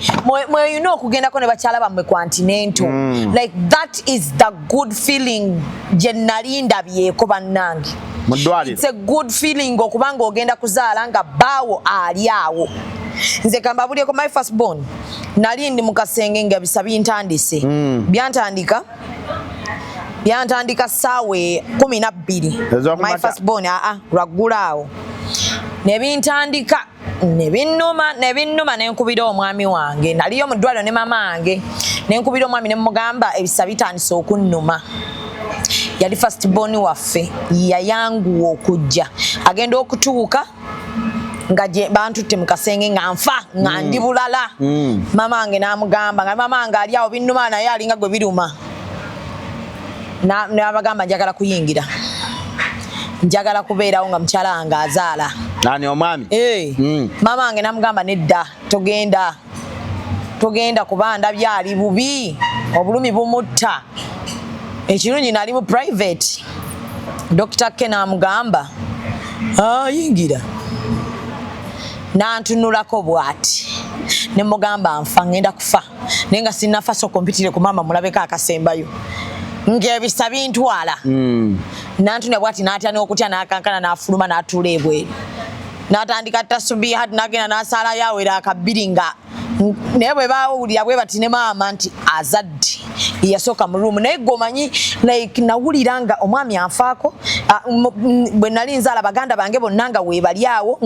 mweyina okugendako ne bakyala bammwe continental like that is the good feeling gye nali ndabyeko bannange it's a good feeling okubanga ogenda kuzaala nga baawo ali awo nze kambabulyeko my first born nali ndi mu kasenge nga bisa bintandise byantandika saawe 12 my first born lwaggulaawo nebintandika nebinnuma nenkubira omwami wange naliyo mu ddwaliro ne mama wange nenkubira omwami nemugamba ebisa bitandise okunnuma yali first born waffe yayanguwa okujja agenda okutuuka nga bantutte mu kasenge nga nfa nga ndi bulala mama wange n'amugamba nga mama wange ali awo binnuma naye alinga gwe biruma n'abagamba njagala kuyingira njagala kubeerawo nga mukyala wange azaala nani omwami mama wange n'amugamba nedda togenda kuba ndabye ali bubi obulumi bumutta ekirungi nali mu private Dr. Ken amugamba yingira nantunulako bwati nemugamba nfa ngenda kufa naye nga sinnafa soko mpitire ku mama mulabeko akasembayo ng'ebisa bintwala nantune bwati n'atya n'okutya n'akankana n'afuluma n'atuula ebweru n'atandika tasubiha hati n'agenda n'asaalayo awera akabbiri nga naye bwe baawulira bwe bati ne maama nti azadde yasooka mu ruumu naye gwomanyi like nawulira nga omwami anfaako bwe nali nzaala baganda bange bonna nga weebali awo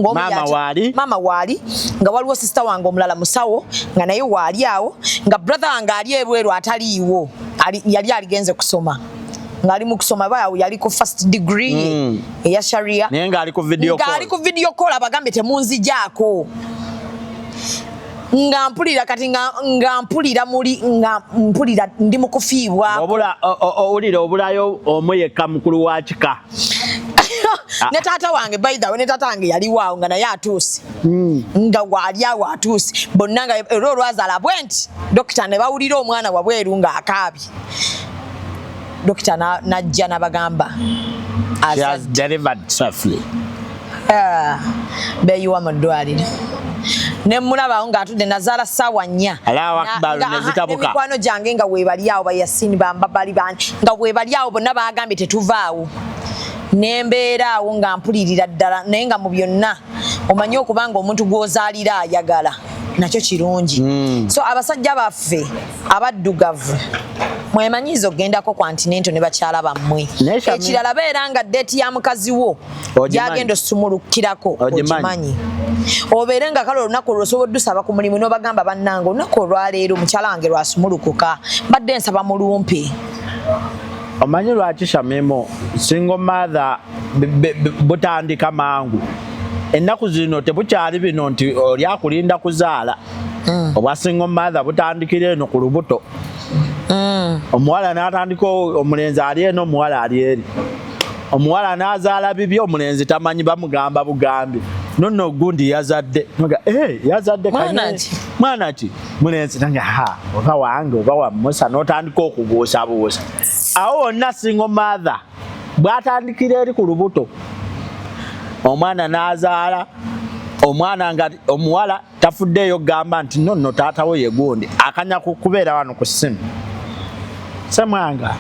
maama waali nga waliwo sisita wange omulala musawo nga naye waali awo nga brother wange ali ebweru ataliiwo yali aligenze kusoma ngali mu kusoma bawo yali ku first degree eya sharia naye ngali ku video call abagambe temunzijaako nga mpulira kati nga mpulira ndi mu kufiibwa obulayo omuyeka mukulu wa kika ne taata wange by the way ne taata wange yali waawo nga naye atuuse nga waali awo atuuse bonna nga era olwazaala bwenti dokita ne bawulira omwana wabweru nga akaabye dokita najja n'abagamba beeyiwa mu ddwaliro nemulabawo ng'atudde nazaala ssaawa 4 nemikwano gyange nga weebali awo bayasini bambabali bandi nga weebali awo bonna bagambye tetuvaawo nembeera awo nga mpulirira ddala naye nga mu byonna omanyi okubanga omuntu gw'ozaalira ayagala nakyo kirungi so abasajja baffe abaddugavu mwemanyiiza okgendako continental ne bakyala bammwe ekirala beera nga deeti ya mukazi wo gyagenda osumulukirako ogimanyi obeere nga kale olunaku olwosobodde osaba ku mulimu n'obagamba bannange olunaku olwaleero mukyala wange lwasumulukuka mbadde nsaba mulumpi omanyi lwaki Shamimo single mother butandika mangu ennaku zino tebukyali bino nti oli akulinda kuzaala obwa single mother butandikira eno ku lubuto omuwala n'atandika omulenzi ali eno omuwala ali eri omuwala n'azaala bibi omulenzi tamanyi bamugamba bugambi nonno gundi yazadde yazadde mwana ki mulenzi nange oba wange oba wammusa n'otandika okubuusabuusa awo wonna single mother bw'atandikira eri ku lubuto omwana n'azaala omwana nga omuwala tafuddeeyo gamba nti nonno taatawo ye gundi akanya kubeera wano ku ssimu semwanga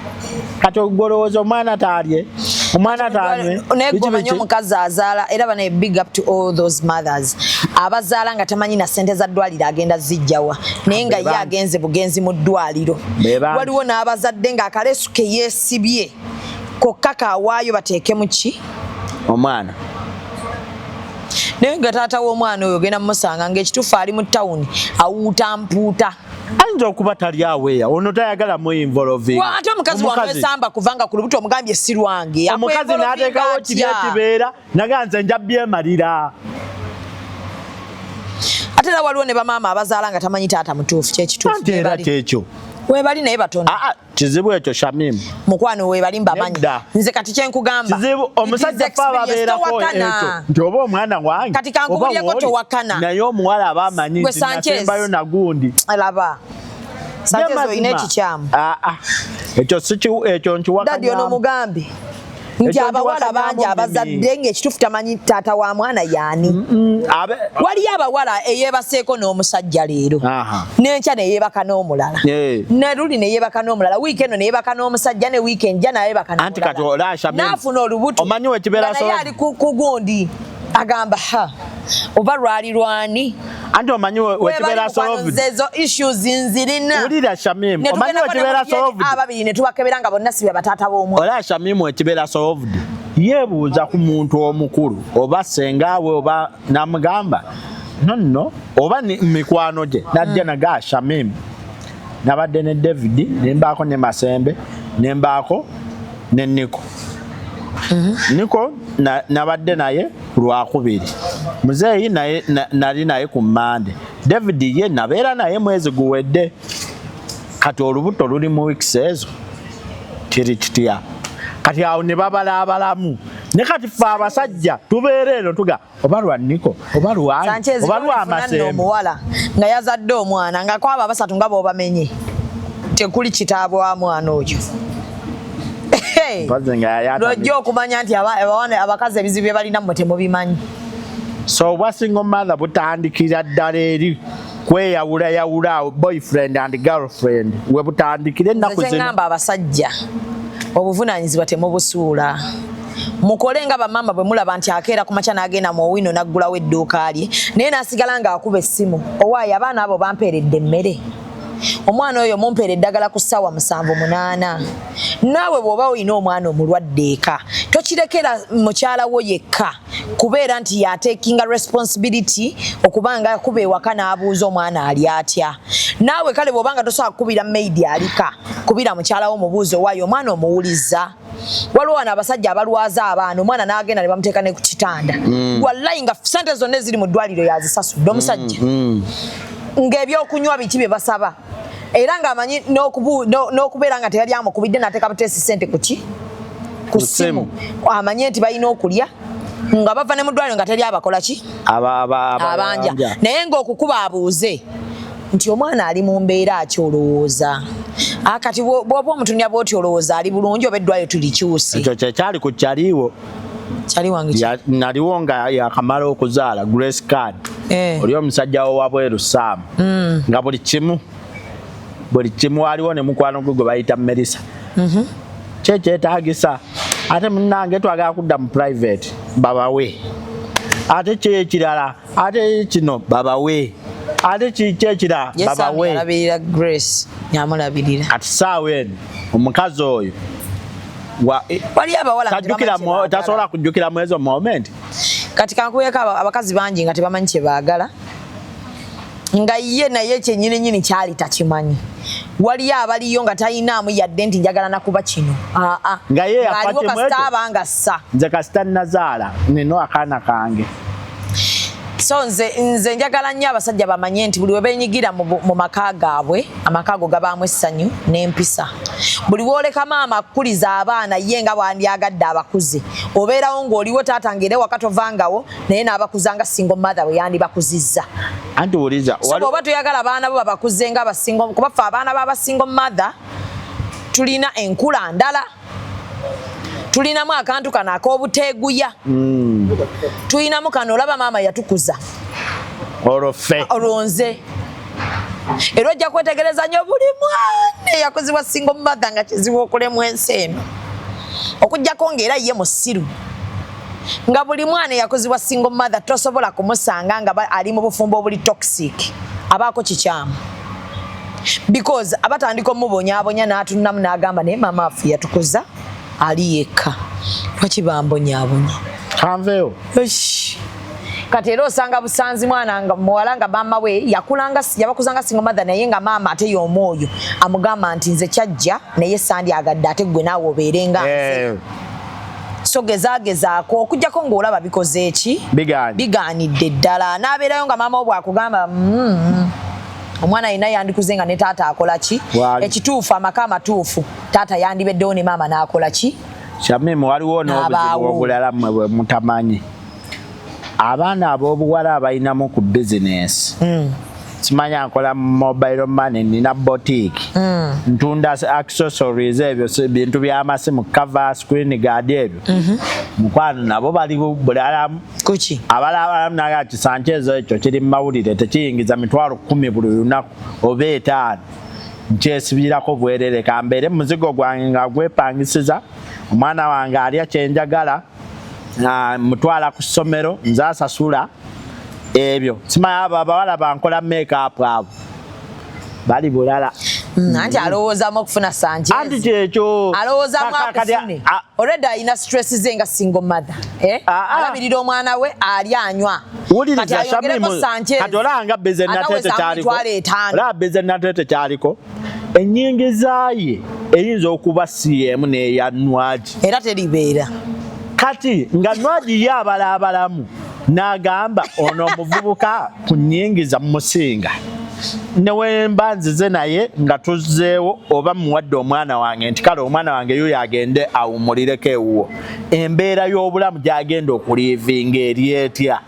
kati ogolowooza omwana taalye negomanyi omukazi azaala era bana big up to all those mothers abazaala nga tamanyi na ssente za ddwaliro agenda zijjawa naye nga ye agenze bugenzi mu ddwaliro waliwo n'abazadde nga akaleesu ke yeesibye kokka kaawaayo bateekemu ki omwana naye nga taata w'omwana oyo ogenda mumusanga ng'ekituufu ali mu tawuni awuuta mpuuta ayinza okuba tali aweya ono tayagala mu involving ate omukazi wamwesamba kuvanga ku lubuto omugambye si lwange omukazi n'ateekawo kiri ekibeera naganze nja byemalira ate era waliwo ne bamaama abazaala nga tamanyi taata mutuufu kyekituufu era kyekyo weebali naye batono kizibu ekyo Shamim mukwano weebali mbamanyi nze kati kyenkugamba kizibu omusajja fa babeerako ekyo nti oba omwana wange kati kankubulyeko towakana naye omuwala aba amanyi nti nasembayo nagundi alaba Sanchez oyina ekikyamu ekyo nkiwakanya dadi ono mugambe nti abawala bangi abazadde ng'ekituufu tamanyi taata wa mwana yaani waliyo abawala eyeebaseeko n'omusajja leero n'enkya neyeebaka n'omulala ne luli neyeebaka n'omulala wiiki eno neyeebaka n'omusajja ne wiikendi ja nayeebaka n'omulala n'afuna olubuto naye ali ku gundi agamba oba lwali lwani anti omanyi wekibeera solved ezo issues nzirina ulira Shamim omanyi wekibeera solved ababiri ne tubakebera nga bonna si be bataata b'omwana olaba Shamim wekibeera solved yeebuuza ku muntu omukulu oba sengaawe oba namugamba nonno oba mikwano gye najja naga Shamim nabadde ne David nembaako ne Masembe nembaako ne Niko Niko nabadde naye lwakubiri muzeeyi naye nali naye ku Mande David ye nabeera naye mwezi guwedde kati olubuto luli mu weeks ezo kiri kitya kati awo ne babalaabalamu ne kati ffe abasajja tubeera eno tuga oba lwa Niko oba lwani oba lwa Masembe omuwala nga yazadde omwana nga kwaba abasatu nga b'obamenye tekuli kitaabwe wa mwana oyo lojja okumanya nti abakazi ebizibu bye balina mmwe temubimanyi so obwa single mother butandikira ddala eri kweyawulayawula boyfriend and girlfriend we butandikire ennaku zino ngamba abasajja obuvunaanyizibwa temubusuula mukole nga bamama bwe mulaba nti akeera ku makya n'agenda mu owino n'aggulawo edduuka lye naye n'asigala ng'akuba essimu owaayo abaana abo bampeeredde emmere omwana oyo mumpeera eddagala ku ssaawa 7-8 naawe bw'oba olina omwana omulwadde eka tokirekera mukyala wo yekka kubeera nti yatekinga responsibility okubanga akuba ewaka n'abuuza omwana ali atya naawe kale bw'obanga tosobola kukubira maidi alika kubira mukyala wo mubuuzo waayo omwana omuwuliza waliwo wano abasajja abalwaza abaana omwana n'agenda ne bamuteeka ne ku kitanda wallayi nga sente zonna eziri mu ddwaliro yazisasudde omusajja ng'ebyokunywa biki bye basaba era ng'amanyi n'okubeera nga teyali amukubidde n'ateeka buteesi sente ku ssimu amanye nti balina okulya nga bava ne mu ddwaliro nga teri abakola ki abanja naye ng'okukuba abuuze nti omwana ali mu mbeera ki olowooza kati bw'oba omutunya bw'oti olowooza ali bulungi oba eddwaliro tulikyuse ekyo kyekyali ku kyaliwo kyali wange naliwo nga yakamala okuzaala Grace Card oli omusajja wo wabweru Sam nga buli kimu waliwo ne mukwano gwe bayita Melissa kyekyetaagisa ate munnange twagala kudda mu private babawe ate kyekirala ate kino babawe ate kyekirala babawe yalabirira Grace nyamulabirira ati saawa eno omukazi oyo wali abawala tasobola kujjukira mu ezo moment kati kankubeko abakazi bangi nga tebamanyi kye baagala nga ye naye kyenyininyini kyali takimanyi waliyo abaliyo nga talinaamu yadde nti njagala nakuba kino nga ye aliwo kasita abanga ssa nze kasita nazaala nino akaana kange so nze njagala nnyo abasajja bamanye nti buli we beenyigira mu maka gaabwe amaka ago gabaamu essanyu n'empisa buli wooleka maama akkuliza abaana ye nga bwandyagadde abakuze obeerawo ng'oliwo taata ng'era ewaka tovangawo naye n'abakuza nga single mother bwe yandibakuzizza anti wuliza so bw'oba toyagala abaana bo babakuze nga kuba ffe abaana b'abasingle mother tulina enkula ndala tulinamu akantu kano ak'obuteeguya tulinamu kano olaba maama yatukuza olwonze era ojja kwetegereza nnyo buli mwana yakuzibwa single mother nga kizibu okulemu ensi eno okugjako ng'era ye musiru nga buli mwana yakuzibwa single mother tosobola kumusanga nga ali mu bufumbo obuli toxic abaako kikyamu because abatandika omubonyaabonya n'atunamu n'agamba naye maama affe yatukuza ali yekka lwaki bambonyaabonya kanveyo kati era osanga busanzi mwana nga muwala nga mama we yabakuzanga single mother naye nga mama ate y'omwoyo amugamba nti nze kyajja naye sandi agadde ate gwe naawe obeerenga nze so gezaako okujjako ng'olaba bikoze eki bigaanidde ddala n'abeerayo nga maama obw akugamba omwana alina yandikuze nga ne taata akola ki ekituufu amaka amatuufu taata yandibeddewo ne maama n'akola ki kyameme waliwo n'obuzibu obulala mmwe bwe mutamanyi abaana ab'obuwala abalinamu ku bizinesi simanyi akola mobile money nina boutique ntunda accessories ebyo bintu by'amasimu cover screen guard ebyo mukwano nabo bali bulalamu kuki abalalamu naga ati Sanchez ekyo kiri mu mawulire tekiyingiza mitwalo 10 buli lunaku oba 5 nkyesibirako bwerere kambeere muzigo gwange nga gwepangisiza omwana wange alya kyenjagala mutwala ku ssomero nze asasula ebyo simanyi abo abawala bankola make up abo bali bulala anti alowoozamu okufuna Sanchez anti kyekyo alowoozamu akufune already alina stress ze nga single mother alabirira omwana we ali anywa wuliriza kati olanga beze natete kyaliko ennyingiza ye eyinza okuba CM neya Nwaji era teribeera kati nga Nwaji ye abalaabalamu n'agamba ono omuvubuka ku nnyingiza musinga newe nzize naye nga tuzzeewo oba muwadde omwana wange nti kale omwana wange yuyo agende awumulireko ewuwo embeera y'obulamu gy'agenda okuliivinga eri etya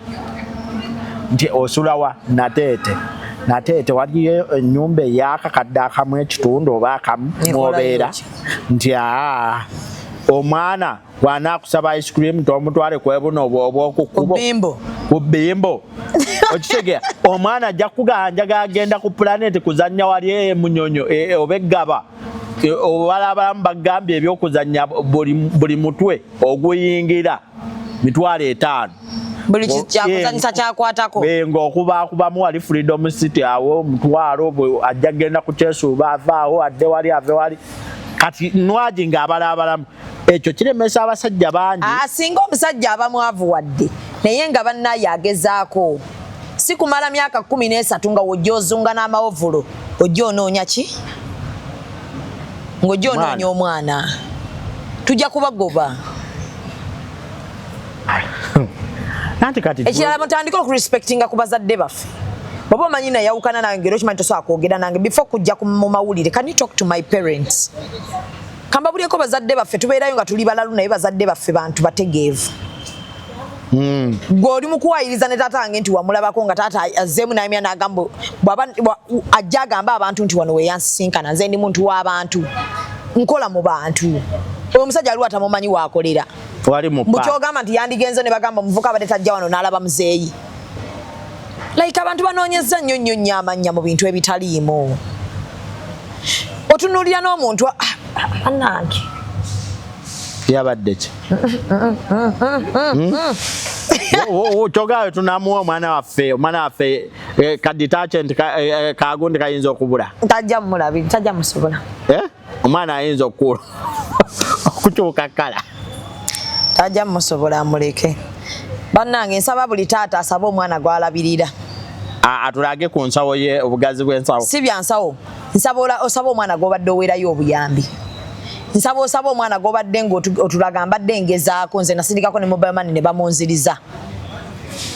nti osulawa nateete waliyo ennyumba ey'akakadde akamu ekitundu oba akamu mwobeera nti omwana bw'anaakusaba ice cream tomutwale kwebuno obw'okukubo ku bimbo okitegera omwana ajja kuganjaga agenda ku planet kuzannya wali munyonyo oba eggaba obalabalamu bagambye ebyokuzannya buli mutwe oguyingira mitwalo 5 buli kyakuzanyisa kyakwatako ng'okubakubamu wali Freedom City awo omutwalo ajja genda kukyesuuba avaawo adde wali ave wali kati Nwaji ng'abalaabalamu ekyo kiremesa abasajja bangi singa omusajja abamwavu wadde naye nga bannaye agezaako si kumala myaka 13 nga wojja ozunga n'amawovulo ojja onoonya ki ng'ojja onoonya omwana tujja kubagoba ekirala mutandika okurespectinga ku bazadde baffe baba omanyi nayawukana nange era okimanyi tosobola kwogera nange before kujja mu mawulire can you talk to my parents kamba bulieko bazadde baffe tubeerayo nga tuli balalu naye bazadde baffe bantu bategeevu gwe oli mukuwayiriza ne taata wange nti wamulabako nga taata azzeemu nayimya n'agamba ajja agamba abantu nti wano weyansisinkana nze ndi muntu w'abantu nkola mu bantu oyo omusajja aliwo atamumanyi waakolera bukyogamba nti yandigenze ne bagamba omuvuka abadde tajja wano n'alaba muzeeyi like abantu banoonyeza nnyo nnyo amannya mu bintu ebitaliimu otunuulira n'omuntu annange yabadde ki kyogayo tunamuwa omwana waffe kaditache nti kagundi kayinza okubula tajja mulabi tajja musobola omwana ayinza okukyuka kala tajja musobola amuleke bannange nsaba buli taata asaba omwana gwalabirira atulage ku nsawo ye obugazi bw'ensawo si bya nsawo osaba omwana gw'obadde oweerayo obuyambi osaba omwana gw'obadde ng'otulaga mbadde ngezaako nze nasirikako ne mobile money ne bamunziriza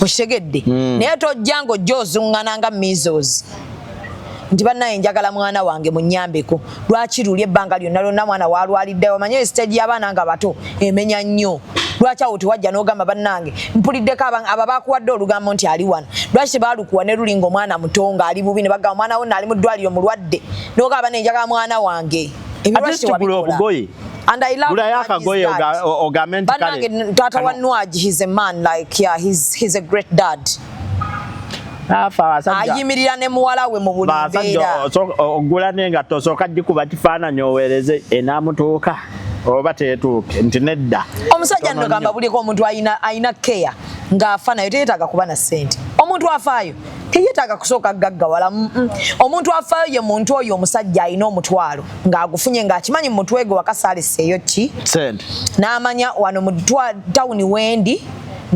okitegedde naye tojja ng'ojja ozuŋŋana nga measles nti bannaye njagala mwana wange munyambeko lwaki luli ebbanga lyonna mwana walwalidde omanyi stage y'abaana nga bato emenya nnyo lwaki awo tewajja n'ogamba bannange mpuliddeko aba bakuwadde olugambo nti ali wano lwaki tebaalukuwa ne lulinga omwana muto nga ali bubi ne bagamba omwana wonna ali mu ddwaliro mulwadde n'ogamba ne njagala mwana wange obugoye and I love akagoye ogamenti kale tata wa Nwaji he's a man like yeah he's a great dad ayimirira ne muwala we mu buli mbeera ogula n'engatto osooka gikuba kifaananyi oweereze enaamutuuka oba teetuuke nti nedda omusajja nno gamba buliko omuntu ayina care ng'afa nayo teyeetaaga kuba na ssente omuntu afaayo teyeetaaga kusooka gaggawala omuntu afaayo ye muntu oyo omusajja alina omutwalo ng'agufunye ng'akimanyi mu mutwe gwe wakasaaleseeyo ki ssente n'amanya wano mu tawuni wendi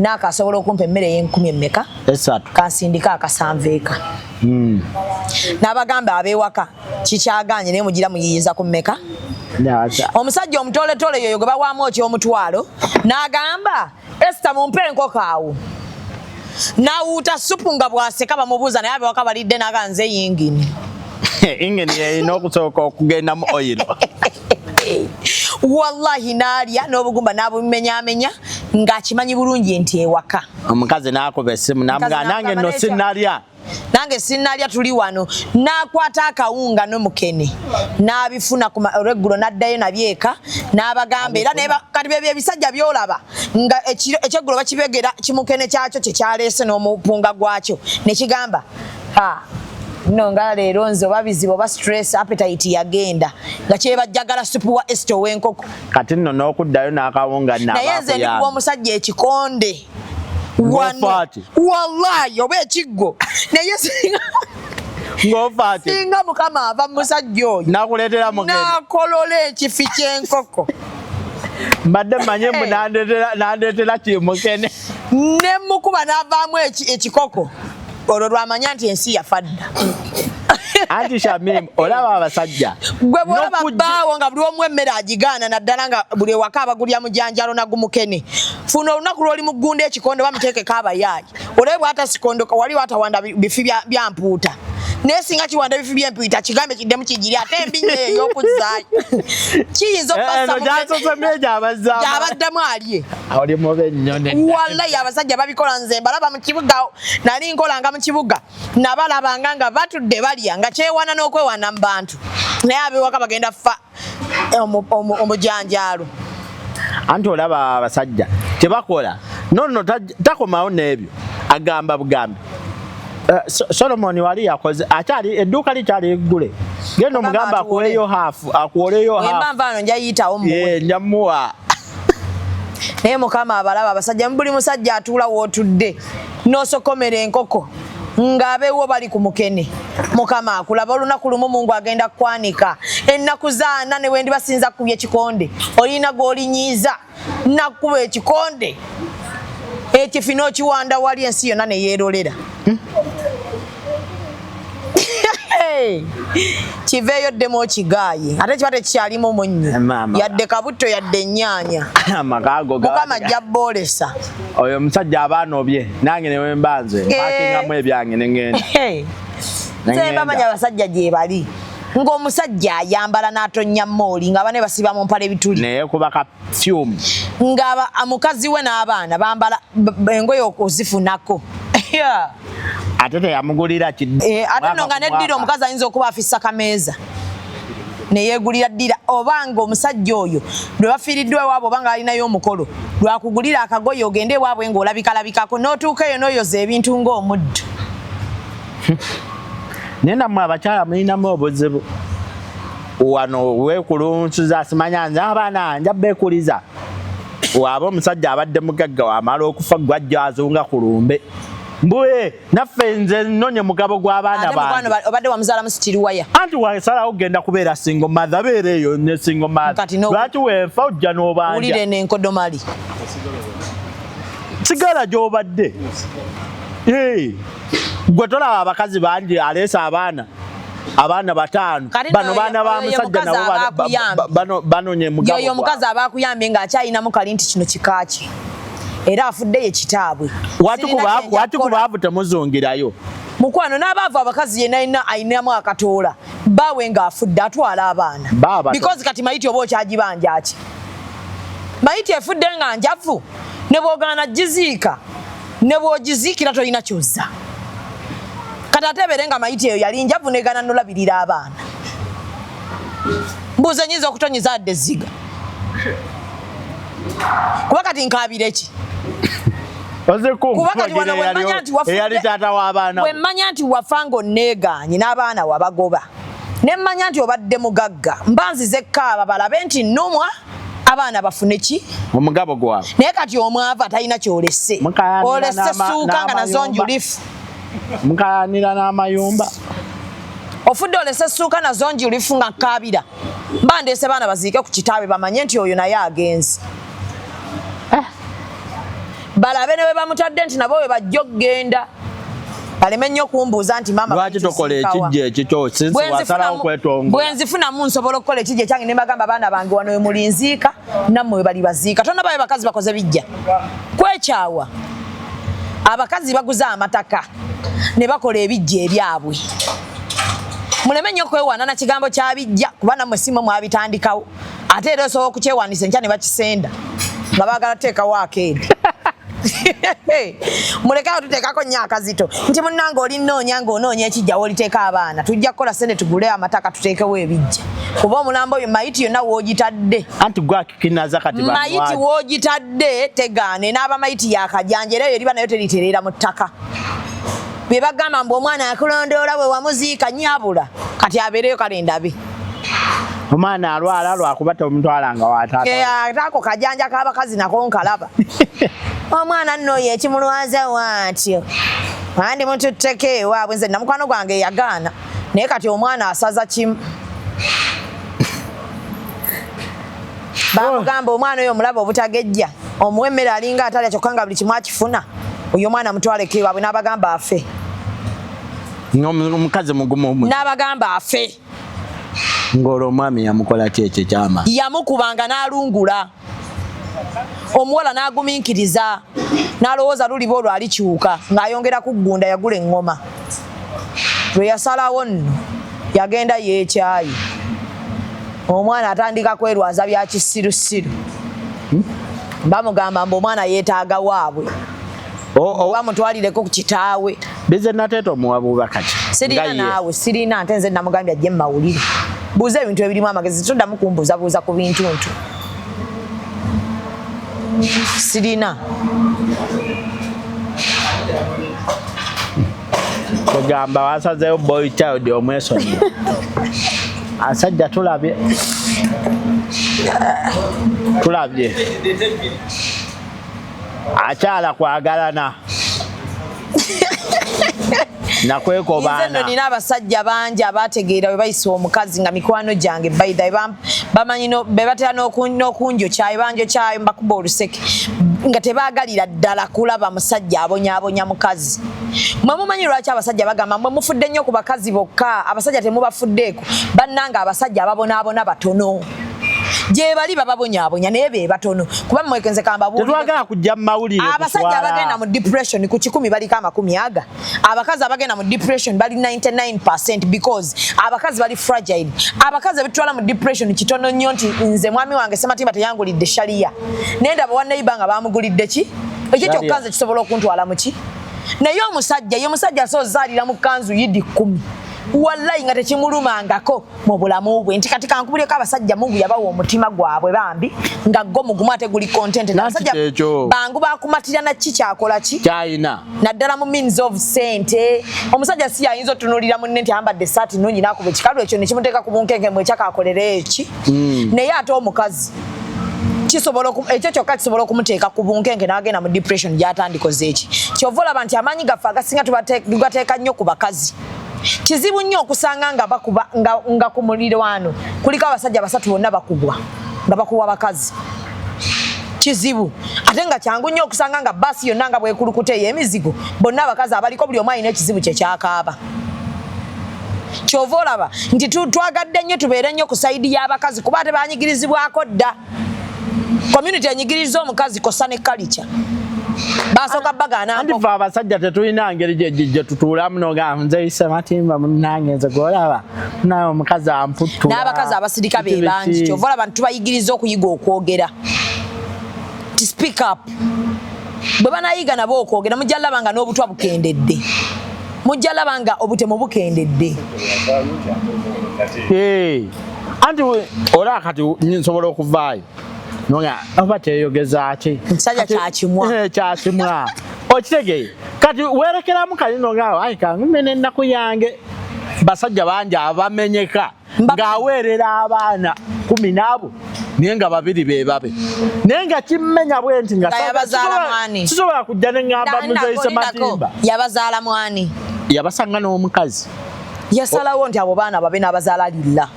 n'akasobola okumpa emmere y'enkumi emmeka esatu kansindika akasanvu eka n'abagamba ab'ewaka kikyaganye naye mugira muyiyiza ku mmeka omusajja omutoletole yoyo gwe bawaamu eky'omutwalo n'agamba Esther mumpe enkoko awo n'awuuta supu nga bw'aseka bamubuuza naye ab'ewaka balidde n'aganze yingini ingini erina okusooka okugenda mu oyiro wallahi n'alya n'obugumba n'abumenyamenya ng'akimanyi bulungi nti ewaka omukazi n'akuba essimu n'amugamba nange nno sinnalya nange sinnalya tuli wano n'akwata akawunga n'omukene n'abifuna olweggulo n'addayo nabyeka n'abagamba era kati bebyo ebisajja byolaba nga ekyeggulo bakibegera kimukene kyakyo kyekyaleese n'omupunga gwakyo nekigamba no nga leero nze oba bizibu oba stress appetite yagenda nga kyebajjagala supu wa Esther w'enkoko kati nno n'okuddayo n'akawunga naye nze ndikuba omusajja ekikonde wallahi oba ekiggo naye singa mukama ava musajja oyo nakuleetera mugeni nakolola ekifi ky'enkoko mbadde manye mbu nandeetera kimukene ne mukuba n'avaamu ekikoko olwo lwamanya nti ensi yafadda anti Shamim olaba abasajja gwe bwolaba bbaawo nga buli omu emmere agigaana naddala nga buli ewaka abagulya mujanjalo nagumukene funa olunaku lwoli mu ggunda ekikondo bamuteekeko abayaayi olabe bw'ata sikondoka wali watawanda bifi bya mpuuta naye singa kiwanda bifi by'empuuta kigambe kiddemu kigiri ate embinya ey'okuzaayo kiyinza gy'abaddamu alye wallahi abasajja babikola nze mbalaba mu kibuga nali nkolanga mu kibuga nabalabanga nga batudde balya nga kyewana n'okwewana mu bantu naye ab'ewaka bagenda fa omujanjaalo anti olaba abasajja tebakola nono takomawo n'ebyo agamba bugambi Solomon wali yakoze akyali edduuka likyali eggule genda omugamba akuweeyo akuwoleyo embavano njayitawo njamuwa naye mukama abalaba abasajja buli musajja atuula wootudde n'osokomera enkoko ng'abeewo bali ku mukene mukama akulaba olunaku lumu Mungu agenda kukwanika ennaku zaana ne wendi basinza kubya ekikonde olina gw'olinyiiza nakuba ekikonde ekifi n'okiwanda wali ensi yonna ne yeerolera kiveeyo ddemu okigaaye ate kiba tekikyalimu omunnyo yadde kabutto yadde ennyaanya mukama ajja boolesa oyo omusajja abaanobye nange newe mbanze mpakingamu ebyange nengenda bamanya abasajja gye bali ng'omusajja ayambala n'atonnya mooli nga bane basiba mu mpale bituli naye kuba kafyumu nga mukazi we n'abaana bambala engoye okuzifunako ate teyamugulira ate nno nga neddira omukazi ayinza okuba afissa kameeza neyeegulira ddira obanga omusajja oyo lwe bafiiriddwa ewaabwe obanga alinayo omukolo lwakugulira akagoye ogende ewaabwe ng'olabikalabikako n'otuuka eyo n'oyoza ebintu ng'omuddo naye nammwe abakyala mulinamu obuzibu wano weekulunsuza simanya nze abaana nja beekuliza waaba omusajja abadde mugagga wamala okufa gwajja azunga ku lumbe mbuye naffe nze nnonye mugabo gw'abaana bange obadde wamuzaala musitiriwaya anti wasalawo ogenda kubeera singo mother beera eyo ne singo mother lwaki weefa ojja n'obanja wulire n'enkodomali sigala gy'obadde gwe tolaba abakazi bangi aleesa abaana 5 bano baana ba musajja nabo banonye mugabo yoyo omukazi abaakuyambye ng'akyayinamu kali nti kino kikaaki era afuddeyo ekitaabwe wati ku baavu temuzungirayo mukwano n'abaavu abakazi yenna ayinamu akatoola baawe ng'afudde atwala abaana because kati mayiti oba okyagibanja ki mayiti efudde nga njavu ne bw'ogaana giziika ne bw'ogiziikira tolina kyozza kati ate ebeere nga mayiti eyo yali njavu negana nolabirira abaana mbuuze nyinza okutonyiza adde ezziga kuba kati nkaabire ki wemmanya nti wafa ng'onneegaanye n'abaana wabagoba nemmanya nti obadde mugagga mbanziza ekkaaba balabe nti nnumwa abaana bafune ki omugabo gwabwe naye kati omwava talina kyolese olese suuka nga nazo njulifu mukayanira n'amayumba ofudde olese suuka nazo njulifu nga nkaabira mba ndeese baana baziike ku kitaabe bamanye nti oyo naye agenze balabe ne bwe bamutadde nti nabo bwe bajja okgenda baleme nnyo kumbuuza nti mama lwaki tokola ekijja ekikyo sinsi wasalawo kwetongola bwe nzifunamu nsobola okukola ekijja ekyange ne mbagamba abaana bange wano we muli nziika nammwe we bali baziika tonna babe bakazi bakoze bijja kwekyawa abakazi baguza amataka ne bakola ebijja ebyabwe muleme nnyo kwewaana na kigambo kya bijja kuba nammwe simu mwabitandikawo ate era osobola okukyewaanisa enkya ne bakisenda nga baagala teekawo akeedi mulekawo tuteekako nnyo akazito nti munnange olinoonya ng'onoonya ekijja woliteeka abaana tujja kukola sente tugule amataka tuteekewo ebijja kuba omulambo oyo mayiti yonna woogitadde anti gwakikinaza kati mayiti woogitadde tegaane n'aba mayiti yakajanja era eyo eriba nayo teritereera mu ttaka bye bagamba mbu omwana akulondoola bwe wamuziika nyabula kati abeereyo kale ndabe omwana alwala lwakuba tomutwalanga wataako kajanja k'abakazi nako nkalaba omwana nno ye ekimulwaza waatyo andi mututteko ewaabwe nze namukwano gwange yagaana naye kati omwana asaza kimu bamugamba omwana oyo omulaba obutagejja omuwa emmere alinga atalya kyokka nga buli kimu akifuna oyo omwana mutwaleko ewaabwe n'abagamba afe omukazi mugumu n'abagamba afe ng'olwo omwami yamukola ki ekyo ekyama yamukubanga n'alungula omuwala n'agumiikiriza n'alowooza luliba olwo alikyuka ng'ayongera kuggunda yagula eŋŋoma lwe yasalawo nno yagenda yeekyayi omwana atandika kwerwaza bya kisirusiru bamugamba mbu omwana yeetaaga waabwe bamutwalireko ku kitaawe bize nateeta omuwa bubaka ki sirina naawe sirina ate nze namugambye ajje mu mawulire buuza ebintu ebirimu amagezi toddamu kumbuuzabuuza ku bintu ntu sirina kugamba wasazeyo boy child omwesonyi asajja tulabye akyala kwagalana nakweko baana nina abasajja bangi abategeera bwe bayisa omukazi nga mikwano gyange baida bamanyi bebatera n'okunjo kyayo banjo kyayo mbakuba oluseke nga tebaagalira ddala kulaba musajja abonyaabonya mukazi mwe mumanyi lwaki abasajja bagamba mwe mufudde nnyo ku bakazi bokka abasajja temubafuddeeko bannanga abasajja ababonaabona batono gye bali bababonyaabonya naye be batono kuba mwekenze tetwagala kujja mu mawulire abasajja abagenda mu depression ku 10 baliko 10 abakazi abagenda mu depression bali 99% because abakazi bali fragile abakazi bitwala mu depression kitono nnyo nti nze mwami wange sematimba teyangulidde sharia nenda bawaneiba nga bamugulidde ki ekyo kyokka nze kisobola okuntwala mu ki naye omusajja so zaalira mu kanzu yidi 10 wallahi nga tekimulumangako mu bulamu bwe nti kati kankubuleko abasajja Mungu yabawa omutima gwabwe bambi nga go mugumu ate guli content n'abasajja bangu bakumatira na kikyakola ki kyayina naddala mu means of sente omusajja si yayinza otunulira munne nti ambadde saati nnungi nakuba ekikalu ekyo nekimuteeka ku bunkenke mwe kyakakolera eki naye ate omukazi ekyo kyokka kisobola okumuteeka ku bunkenke n'agenda mu depression gyatandikoze eki kyova olaba nti amaanyi gaffe agasinga tugateeka nnyo ku bakazi kizibu nnyo okusanga nga bakuba nga ku muliro wano kuliko abasajja basatu bonna bakubwa nga bakuwa bakazi kizibu ate nga kyangu nnyo okusanga nga basi yonna nga bwekulukuta ey'emizigo bonna abakazi abaliko buli omu alina ekizibu kye kyakaaba kyova olaba nti twagadde nnyo tubeere nnyo ku sayidi y'abakazi kuba ate banyigirizibwako dda community enyigiriza omukazi kosa ne kalica basoka bagana andi fa abasajja tetulina ngeri gye tutuulamu noga nze Sematimba munnange nze golaba naye omukazi amputula n'abakazi abasirika be bangi kyova olaba tubayigiriza okuyiga okwogera to speak up bwe banayiga nabo okwogera mujja laba nga n'obutwa bukendedde mujja laba nga obutemu bukendedde anti ola kati nsobola okuvaayo noga oba teyogeza ki musajja kyakimwa okitegeye kati werekeramu kalino ngaawo ayi kangumene ennaku yange basajja bangi abamenyeka ng'aweerera abaana 10 n'abo naye nga 2 be babe naye nga kimmenya bwe nti nga kisobola kujja ne ŋŋamba muzeyi Sematimba yabazaala mwani yabasanga n'omukazi yasalawo nti abo baana babe n'abazaala lilla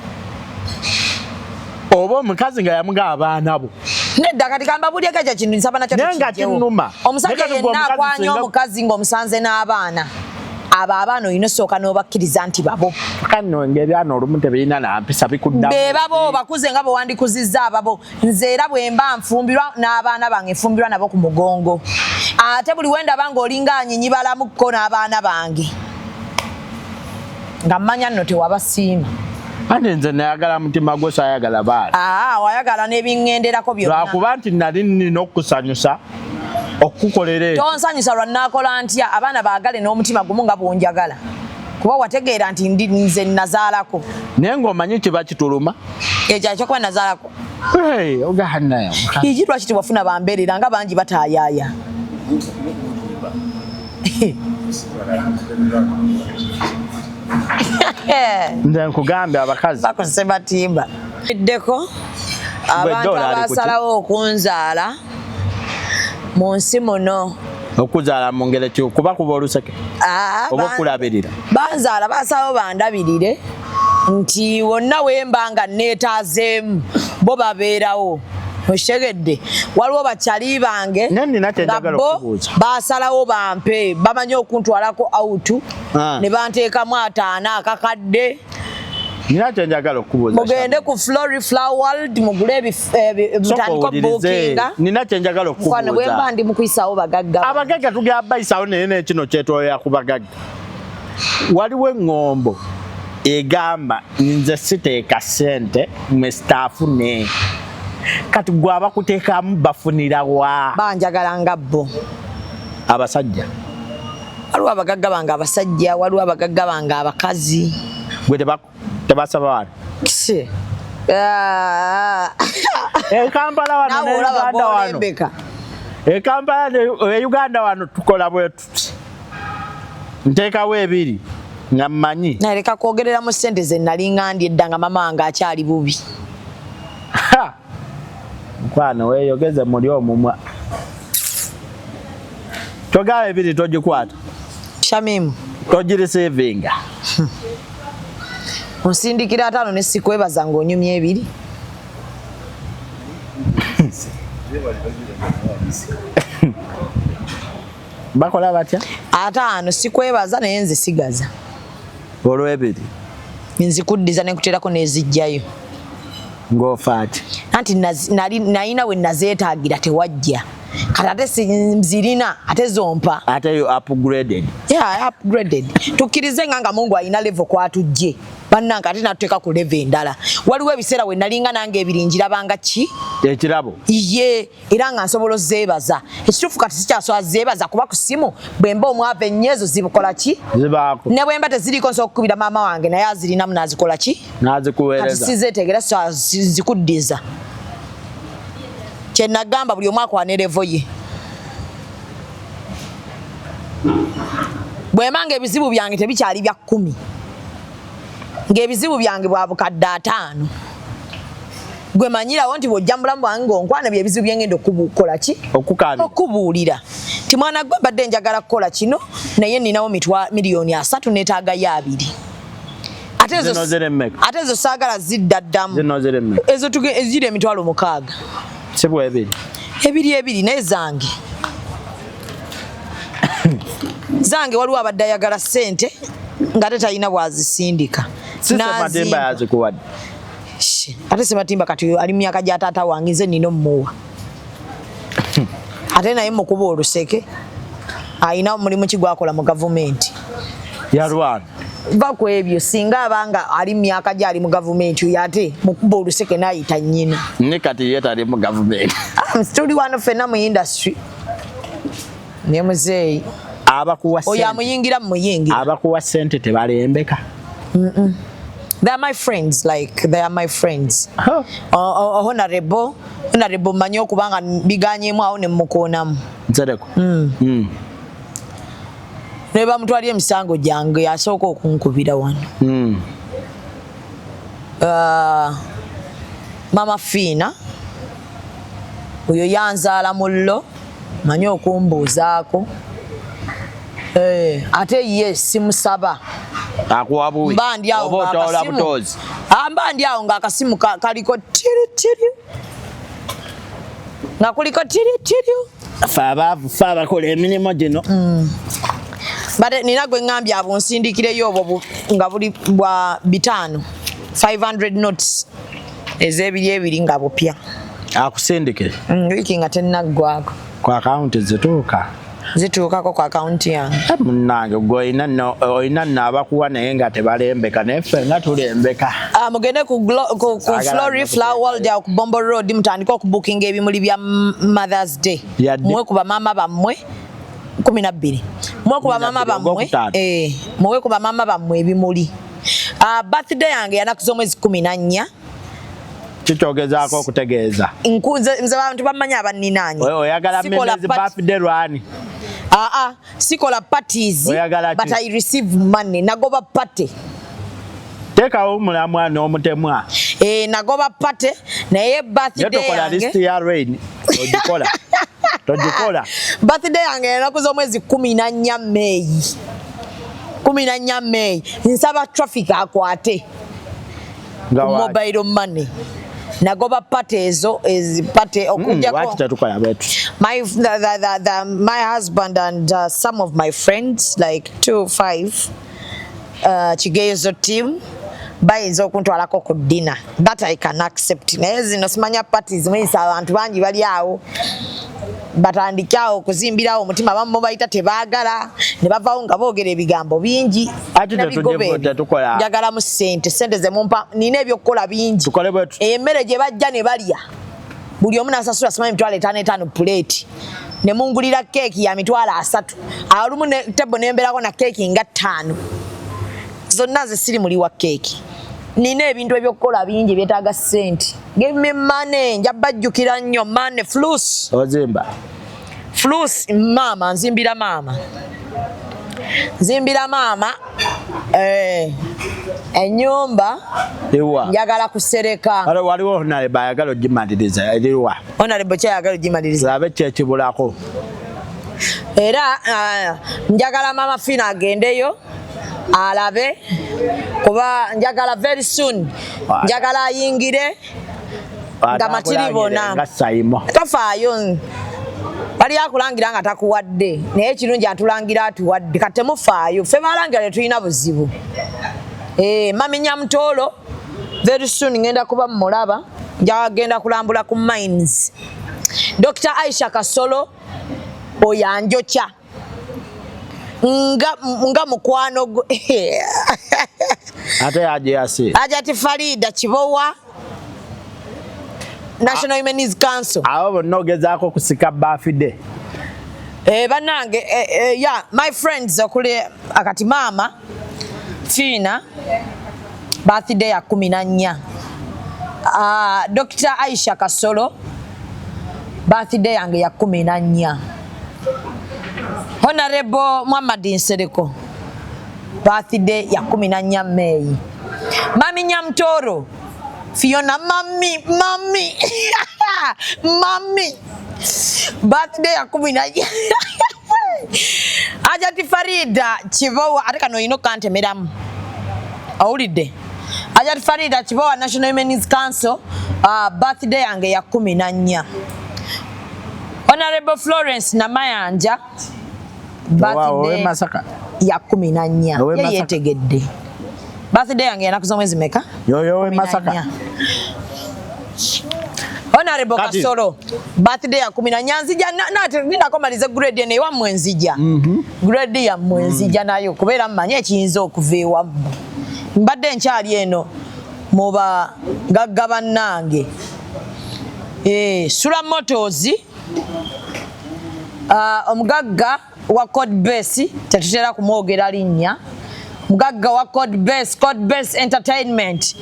oba omukazi nga yamuga abaana bo Nedda kati kamba buli akaja kintu nsaba nakyo kinuma. Omusajja yenna akwanya omukazi ng'omusanze n'abaana. Abo abaana olina osooka n'obakkiriza nti babo. Kano ng'ebyana olumu tebirina na mpisa bikuddamu. Be babo bakuze nga bwe wandikuzizza ababo. Nze era bwe mba nfumbirwa n'abaana bange nfumbirwa nabo ku mugongo. Ate buli wendaba ng'olinga anyinyi balamukko n'abaana bange. Nga mmanya nno tewabasiima. Ate nze nayagala mutima gwe sayagala baala. Wayagala n'ebingenderako byonna. Lwakuba nti nali nina okukusanyusa okukolera. Tonsanyusa lwa naakola ntya abaana baagale n'omutima gumu nga bw'onjagala. Kuba wategeera nti nze nazaalako. Naye ng'omanyi kiba kituluma. Ekyo ekyokuba nazaalako. Ogahannayo. Kiki lwaki tewafuna bambeerera nga bangi bataayaaya. Nze nkugambe abakazi bakozese batimba eddeko abantu abasalawo okunzaala mu nsi muno okuzaala mu ngeri ki kuba kuba oluseke oba okulabirira banzaala basalawo bandabirire nti wonna wemba nga neetaazeemu bo babeerawo oshegedde waliwo bakyali bange basalawo bampe bamanyi okuntwalako autu ne banteekamu ataana akakadde nina kyenjagala okubuuza mugende ku Flower World mugule mutandika bookinga nina kyenjagala okubuuza bwemba ndi mukuyisaawo bagagga abagagga tugenda bayisaawo naye nekino kyetwoyola ku bagagga waliwo eŋŋombo egamba nze siteeka ssente mwe staafu ne kati gwe abakuteekamu bafunira wa banjagala nga bo abasajja waliwo abagagga bange abasajja waliwo abagagga bange abakazi gwe tebasaba wano Kampala wano ne Uganda wano Kampala ne Uganda wano tukola bwe tuti nteekawo ebiri nga mmanyi naleka kwogerera mu ssente ze nali ngandye edda nga mama wange akyali bubi Mkwano weyogeze muli omumwa togawe ebiri togikwata Shamimu togirisivinga onsindikira 5 ne sikwebaza ng'onyumya ebiri bakola batya 5 sikwebaza naye nze sigaza olw'ebiri nzikuddiza ne kuteerako n'ezijjayo ng'ofaati anti nalina we nazeetaagira tewajja kati ate zirina ate zompa ate yo upgraded tukkirize nga Mungu alina level kwatujje bannange ate natuteeka ku level endala waliwo ebiseera we nalinga nange ebiri njirabanga ki ekirabo ye era nga nsobola zeebaza ekituufu kati sikyasobola zeebaza kuba ku simu bwemba omwava ennyezo zibukola ki zibaako ne bwemba teziriko nsobola okukubira maama wange naye azirinamu nazikola ki nazikuweereza kati sizeeteegera zikuddiza kyenagamba buli omwaka wa nerevo ye bwemanga ebizibu byange tebikyali bya 10 ng'ebizibu byange bwa bukadde 5 gwe manyirawo nti bw'ojja mulamu bwange ng'onkwana by'ebizibu bye ngenda okubukola ki okubuulira ti mwana gwe mbadde njagala kukola kino naye nninawo miliyoni 3 neetaagayo 2 ate ezo saagala zidda ddamu ezo eziri emitwalo 6 sibwa ebiri naye zange zange waliwo abadde ayagala ssente nga ate talina bwazisindika Matimba yazikuwadde ate Sematimba kati ali myaka gya taata wange nze nina omuwa ate naye mukuba oluseke ayina omulimu ki gwakola mu gavumenti yalwana va ku ebyo singa abanga ali myaka gyali mu gavumenti oyo ate mukuba oluseke n'ayita nnyina ne kati ye tali mu gavumenti tuli wano ffenna mu industry ne muzeeyi oyo amuyingira mu muyingira abakuwa ssente tebalembeka They are my friends, honorable manyi okubanga biganyemu awo ne mukoonamu nsereko ne bamutwalira emisango gyange yasooka okunkubira wano mama Fiina oyo yanzaala mullo manyi okumbuuzaako ate ye simusaba akuwabuyi oba otola butozi mba ndi awo ng'akasimu kaliko tiri nga kuliko tiritiryo fa bakola emirimu gino bate nina gwe ngambye abo nsindikireyo obwo nga buli bwa 5 500 notes ezebiri ebiri nga bupya akusindikire wiki nga tennaggwako kwa account zituukako ku akaunti yange munange gwe olina nno abakuwa naye nga tebalembeka neffe nga tulembeka mugende ku Floriflower World ku Bombo Road mutandika okubukinga ebimuli bya Mother's Day muwe ku bamama bammwe 12 muwe ku bamama bammwe muwe ku bamama bammwe ebimuli birthday yange yanaku z'omwezi 14 kikyogezaako okutegeeza nze bantu bamanya abanninanye oyagala memezi birthday lwani sikola parties but I receive money nagoba party tekawo omulamwa n'omutemwa nagoba party naye birthday tokola list ya rain togikola birthday yange enaku z'omwezi 14 May nsaba traffic akwate mobile money nagoba party ezo party okujjako my husband and some of my friends like 2-5 Kigezo team bayinza okuntwalako ku dinner that I can accept naye zino simanya parties mwisa abantu bangi bali awo batandikyawo okuzimbirawo omutima bamu bayita tebaagala ne bavaawo nga boogera ebigambo bingi njagala mu sente zemumpa nina ebyokukola bingi emmere gye bajja ne balya buli omu nasasula simanyi mitwalo 5 plate ne mungulira keeki ya mitwalo 3 alumu ne tebo nemberako na keeki nga 5 zonna ze siri muli wa keeki nina ebintu ebyokukola bingi byetaaga sente give me money njabajjukira nnyo money flus ozimba flus mama nzimbira mama ennyumba njagala kusereka waliwo honorable ayagala ogimaliriza eriwa honorable kyayagala ogimaliriza abe kyekibulako era njagala mama Fina agendeyo alabe kuba njagala very soon njagala ayingire nga matiribona tofaayo bali akulangira nga takuwadde naye ekirungi atulangira atuwadde kati temufaayo ffe balangira tetulina buzibu mami Nyamutolo very soon ngenda kuba mulaba njagenda kulambula ku mines Dr. Aisha Kasolo oyanjokya nga mukwano ate ajati Farida Kibowa National Women's Council abo bonna ogezaako kusika birthday banange my friends okuli akati mama Fina birthday ya 14 Dr. Aisha Kasolo birthday yange ya 14 Honorable Muhammad Nsereko birthday ya 14 May Mami Nyamutolo Fiona mami birthday ya 14 ajati Farida Kibowa ate kano ino kantemeramu awulidde ajati Farida Kibowa National Women's Council birthday yange ya 14 Honorable Florence Namayanja birthday ya 14 ye yetegedde birthday yange yanaku z'omwezi meka yoyo Masaka Honorable Kasolo birthday ya 14 nzija nate ninakomalize grade ne wa mwenzija grade ya mwenzija nayo kubeera mmanye ekiyinza okuva ewamu mbadde nkyali eno muba gaggaba nange Sula Motors omugagga wa Code Base tetutera kumwogera linnya mugagga wa Code Base Entertainment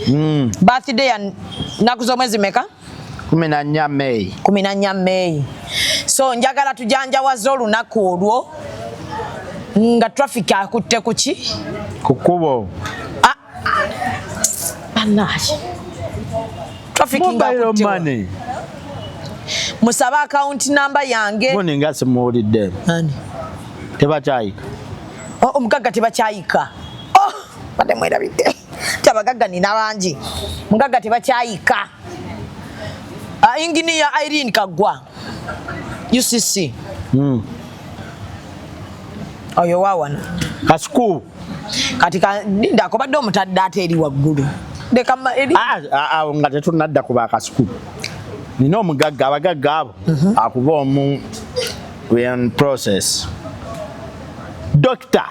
birthday ya naku z'omwezi meka 14 May so njagala tujanjawaza olunaku olwo nga traffic akutte kuki kukubo banaye traffic ngakutte musaba account number yange bone ngase muwulidde tebakyayika omugagga tebakyayika bade mwerabidde tabagagga nina bangi mugagga tebakyayika ingini ya Irene Kagwa UCC oyo wawana Kasuku katika ndakobadde omutadde ate eri waggulu nga tetunadda kuba Kasuku nina omugagga abagagga abo akuba omu in process doctor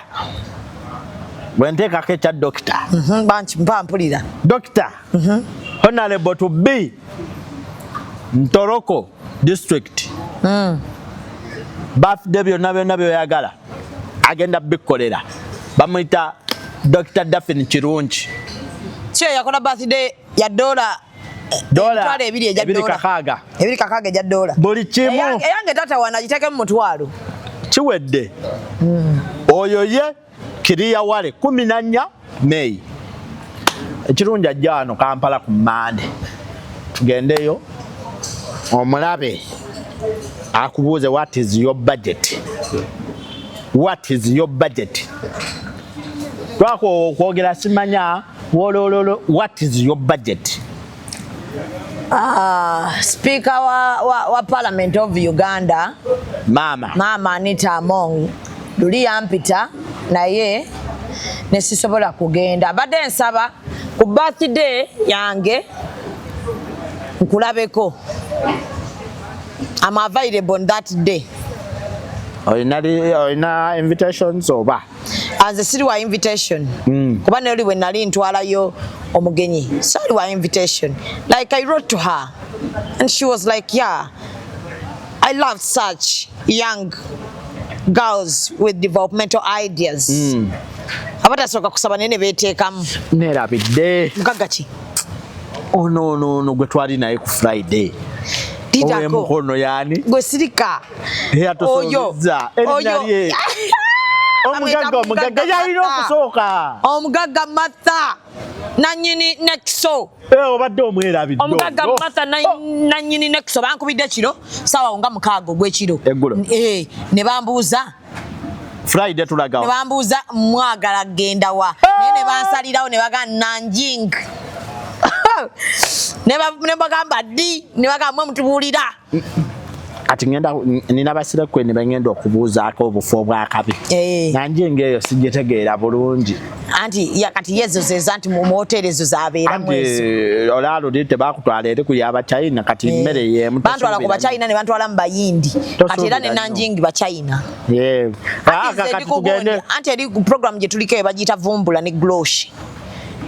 bwenteekako ekya doctor mpampulira doctor honorable to be Ntoroko district birthday byonna byoyagala agenda bikolera bamuyita Dr. Daphne Kirungi kyo yakola birthday ya dola ebiri kakaaga ejja dola buli kimu eyange tata wanagiteeke mu mutwalo kiwedde oyo ye kiriya wale 14 May ekirungi ajja wano Kampala ku Mande tugendeyo omulabe akubuuze what is your budget twako simanya wolololo what is your budget Speaker wa Parliament of Uganda Mama Anita Among luli yampita naye nesisobola kugenda badde nsaba ku birthday yange nkulabeko I'm available on that day. Oyina invitations oba as a siri wa invitation kuba nali we nali ntwalayo omugenyi sali wa invitation like I wrote to her and she was like yeah I love such young girls with developmental ideas abatasoka kusaba nene beteekamu nerabidde mugagga ki no gwe twali naye ku Friday owe mukono yani gwe sirika oyo omugagga yalina okusooka omugagga Martha nanyini Nexo obadde omwerabidde omugagga Martha nanyini Nexo bankubidde kiro sawa nga mukaago gw'ekiro ne bambuuza Friday tulaga ne bambuuza mwagala genda wa ne bansalirawo ne baga Nanjing ne bagamba di ne bagamba mutubulira ati ngenda nina basira kwe ne bangenda okubuuzaako obufo bwakabi Nanjing eyo sigitegeera bulungi anti yakati yezo zezanti mu hotel ezo zabeera mwezo olalo dite bakutwala eri ku yaba China kati mmere ye mtu bantu ala ku ba China ne bantu ala mbayindi kati era ne Nanjing ba China kati tugende anti eri program je tuliko bagita vumbula ne gloshi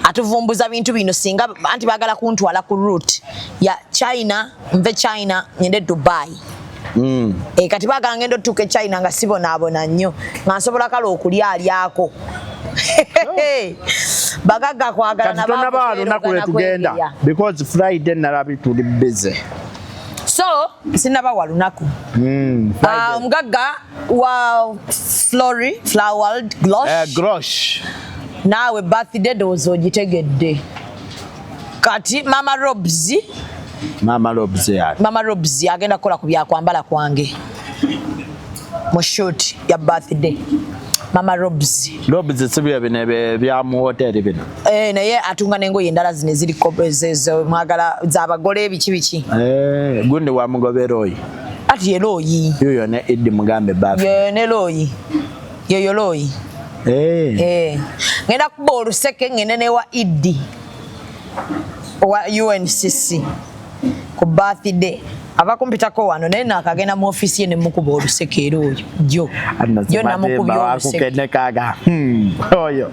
atuvumbuza bintu bino singa anti bagala kuntwala ku route ya China mve China nyende Dubai kati baga ngendo tuke China nga sibonabona nnyo nga nsobola kale okulya alyako bagaga kwagala na babo nakule tugenda because Friday nalabi tuli busy so sinaba walunaku mugagga wa flower Grosh nawe birthday dozo ogitegedde kati Mama Robs agenda kola ku byakwambala kwange mu shoot ya birthday Mama Robs sibya bine bya mu hotel bino naye atunga nengoye endala zine ziri kopezezo mwagala z'abagole biki gundi wa mugoberoyi ati yeloyi yoyo ne Eddie Mugambe bafu ne loyi yeyo loyi ngenda kuba oluseke ngene ne wa Eddie wa UNCC ku birthday abakumpitako wano naye nakagenda mu ofisi ye ne mukuba oluseke era oyo jo namukubya oluseke oyo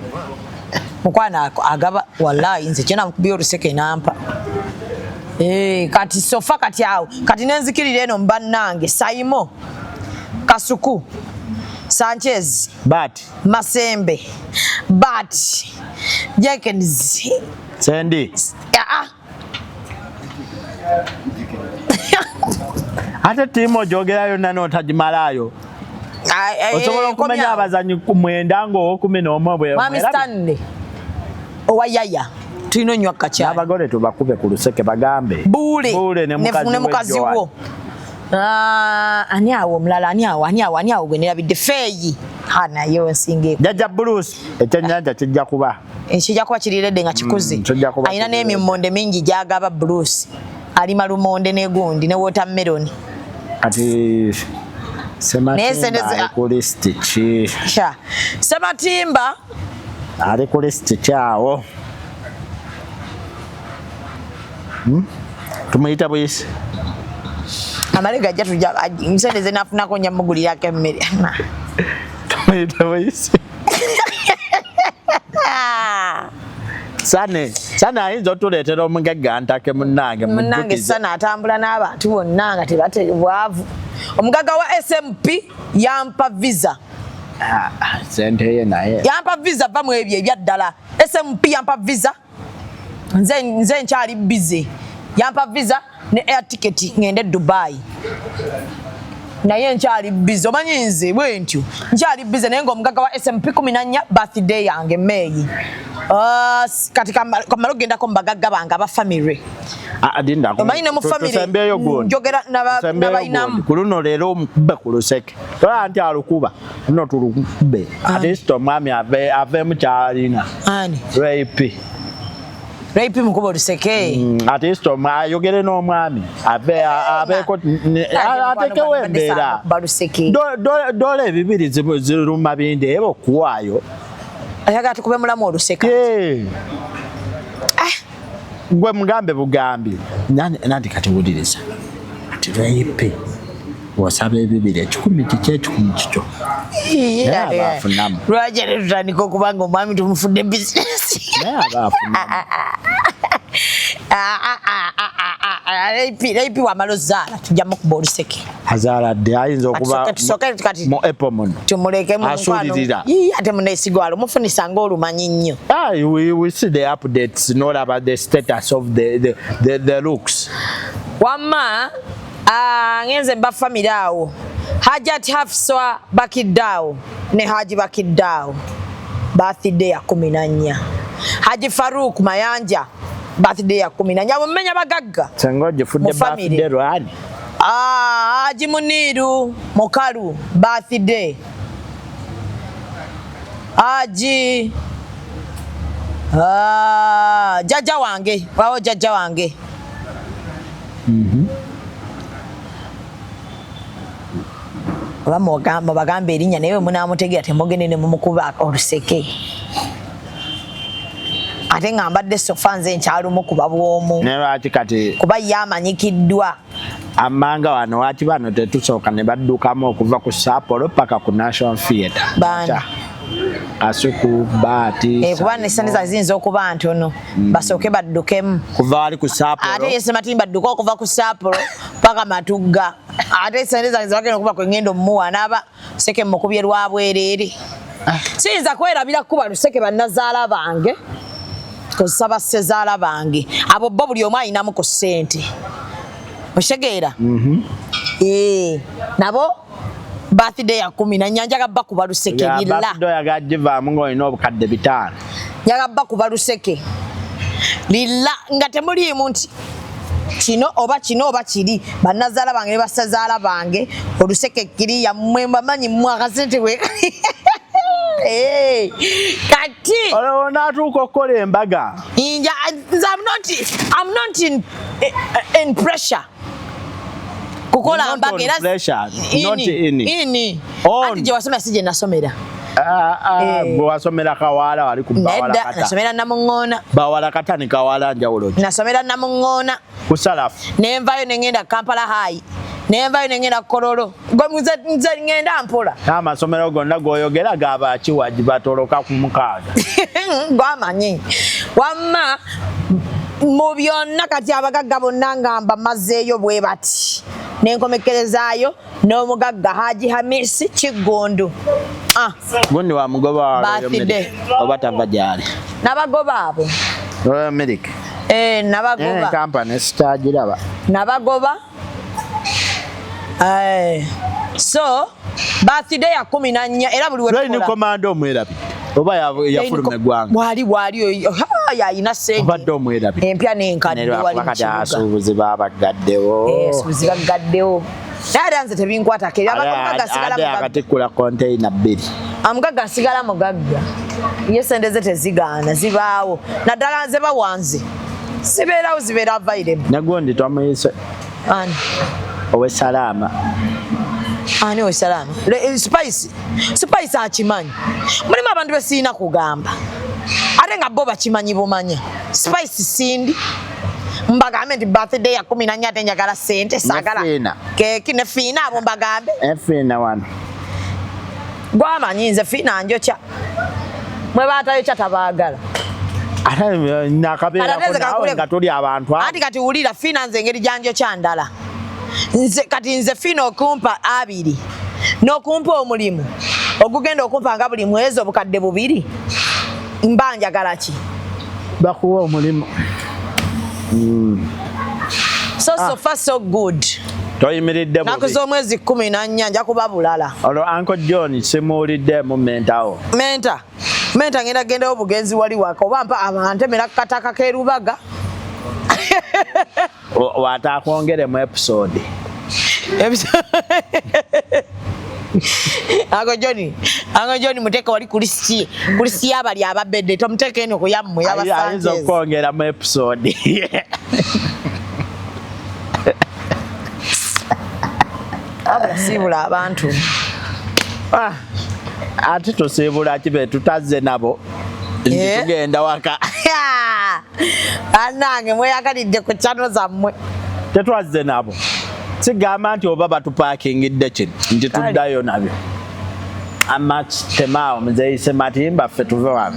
mukwana agaba wallahi nze kye namukubya oluseke nampa kati sofa kati awo kati nenzikirira eno mbannange Saimo Kasuku Sanchez Masembe Jenkins Sandy ate timu jogerayo nano tajimalayo osobola okumanya abazanyi ku mwenda ngo 11 bwe Mami Stanley owayaya tulino nnyo akakyala abagole tubakube ku luseke bagambe bule ne mukazi wo ani awo omulala ani awo gwe nerabidde feeyi nayo nsinge Jajja Bruce ekyenyanja kijja kuba kiriredde nga kikuze alina n'emimmonde mingi gyagaba Bruce ali malumonde negundi ne watermelon Kati Sematimba ku list ki? Sha. Sematimba ali ku list kyawo. Tumuyita bwisi. Amalega jatu nsende zinafuna ko nyamugulira kemmere. Tumuyita bwisi. Sana ayinza otuleetera omugagga ntake munnange munnange sana atambula n'abantu bonna nga tebateri bwavu. Omugagga wa SMP yampa visa. Sente ye naye. Yampa visa va mu ebyo ebyaddala. SMP yampa visa. Nze nkyali busy. Yampa visa ne air ticket ngende Dubai. Naye nkyali busy. Omanyi nze bwentyo. Nkyali busy naye ng'omugagga wa SMP 14 birthday yange May. Katika kamalo genda ko mbagagga banga ba family. Adinda ko. Omanyi ne mu family. Tusembeyo gwo. Njogera n'abayinamu. Kuluno leero omukube ku luseke. Tola anti alukuba. Nno tulukube. Atisto mwami ave mu kyalina. Ani. Rape mukuba oluseke. Atisto ayogere n'omwami. Ave ko atekewo embeera. Baluseke. Dole ebibiri ziruma bindi ebo kuwayo. Ayaga tukube mulamu oluseka. Gwe mugambe bugambi. Nandi kati wuliriza. Ati rape. Wasaba ebibiri 10 kiki 10 kikyo. Lwajere tutandika okubanga omwami tumufudde business. Rape wamala ozaala tujja mukuba oluseke. Azaaladde ayinza okuba mu Apple muno. Tumuleke mu mukwano. Ate muneesigwalo mufunisa ng'olumanyi nnyo. We see the updates, not about the status of the looks. Wamma ngenze mba family awo. Hajat Hafswa bakiddawo ne Haji bakiddawo. Birthday ya 14. Haji Farouk Mayanja birthday ya 14. Mumenya bagagga. Sengoje fudde birthday rwani. Haji Muniru Mukalu birthday. Haji jaja wange, wawo jaja wange. Mu bagambe erinnya naye munaamutegera temugende ne mumukuba oluseke. Ate nga mbadde sofa nze nkyalumu kuba bwomu. Ne lwaki kati kuba yamanyikiddwa. Amanga wano wati bano tetusooka ne baddukamu okuva ku Sapporo paka ku National Theatre. Bana. Asuku Bati. Kuba nesaniza zinza okuba ntono. Basooke baddukemu. Kuva wali ku Sapporo. Ate ye Sematimba badduka okuva ku Sapporo paka Matugga. Ate saniza zibagenda okuba kwe ngendo muwa naba seke mukubye lwa bwerere. Siyinza kwerabira kuba luseke bannazaala bange. Kusaba sezaala bange. Abo bo buli omu ayinamu ku ssente. Oshegeera? Nabo birthday ya 10 njaga bba kuba luseke lilla. Birthday ya gajiva mungo ino obukadde 5. Njaga bba kuba luseke lilla nga temuliimu nti kino oba kiri bannazaala bange ne basazaala bange oluseke kiri ya mmwe mbamanyi mmwe akasente we. Kati olona tuko kola embaga. I'm not in pressure. Kukola embaga era not in. Ati je wasomera sije nasomera. Bo wasomera Kawala wali ku Bawala kata. Nasomera Namungona. Bawala kata ni Kawala njawulo. Nasomera Namungona. Kusalafu. Nenvayo nengenda Kampala High. Nenvayo nengenda Kololo. Gwe nze ngenda mpola. Amasomero gonna goyogera gaba kiwaji batoloka ku mukaaga. Gwamanyi. Wamma mu byonna kati abagagga bonna ngamba mazzeeyo bwe bati. Nenkomekerezaayo n'omugagga Haji Hamisi Kigondo. Gundi wa mugoba wa oba tava gyali. Nabagoba abo. America. Nabagoba. Company stajiraba. Nabagoba. So birthday ya 14 era buli wetukola. Ni komando omwerabi. Oba yafulume gwanga. Wali ya ina sente. Obadde omwerabi. Empya n'enkadde wali mu kibuga. Asuubuzi babagaddewo. Asuubuzi bagaddewo. Nadanze tebinkwata keri abagagga sigala mugagga. Akatikula container 2. Amugagga sigala mugagga. Yesende ze tezigaana zibaawo. Naddala nze bawanze. Sibeerawo zibeera available. Nagondi twamuyise. Ani. owe salama ani owe salama spice akimanyi mulimu abantu besiina kugamba ate nga bo bakimanyi bumanya spice sindi mbagambe nti birthday ya 14 ate njagala sente sagala keki ne fiina abo mbagambe fiina wano gwamanyi nze fiina njokya mwe batayokya tabaagala ate nakabeerako nawe nga tuli abantu ati kati wulira fiina nze engeri gyanjokya ndala nze fiina okumpa 2 n'okumpa omulimu ogugenda okumpa nga buli mwezi obukadde 2 mba njagala ki bakuwa omulimu so far so good toyimiridde naku z'omwezi 14 nja kuba bulala olwo Uncle John simuwuliddemu mentawo menta gendawo bugenzi wali waka oba mpa abantemera kataka kerubaga watakwongeremu episode Uncle John muteka wali kulisi abali ababedde tomuteka eno kuyammwe ayinza okwongeramu episode abasiibula abantu ate tusiibula kibe tutazze nabo tugenda waka anange mweyagalidde ku chano zammwe tetwazze nabo sigamba nti oba batupakingidde kino nti tuddayo nabyo amatemao muzeyise matimba ffe tuve wano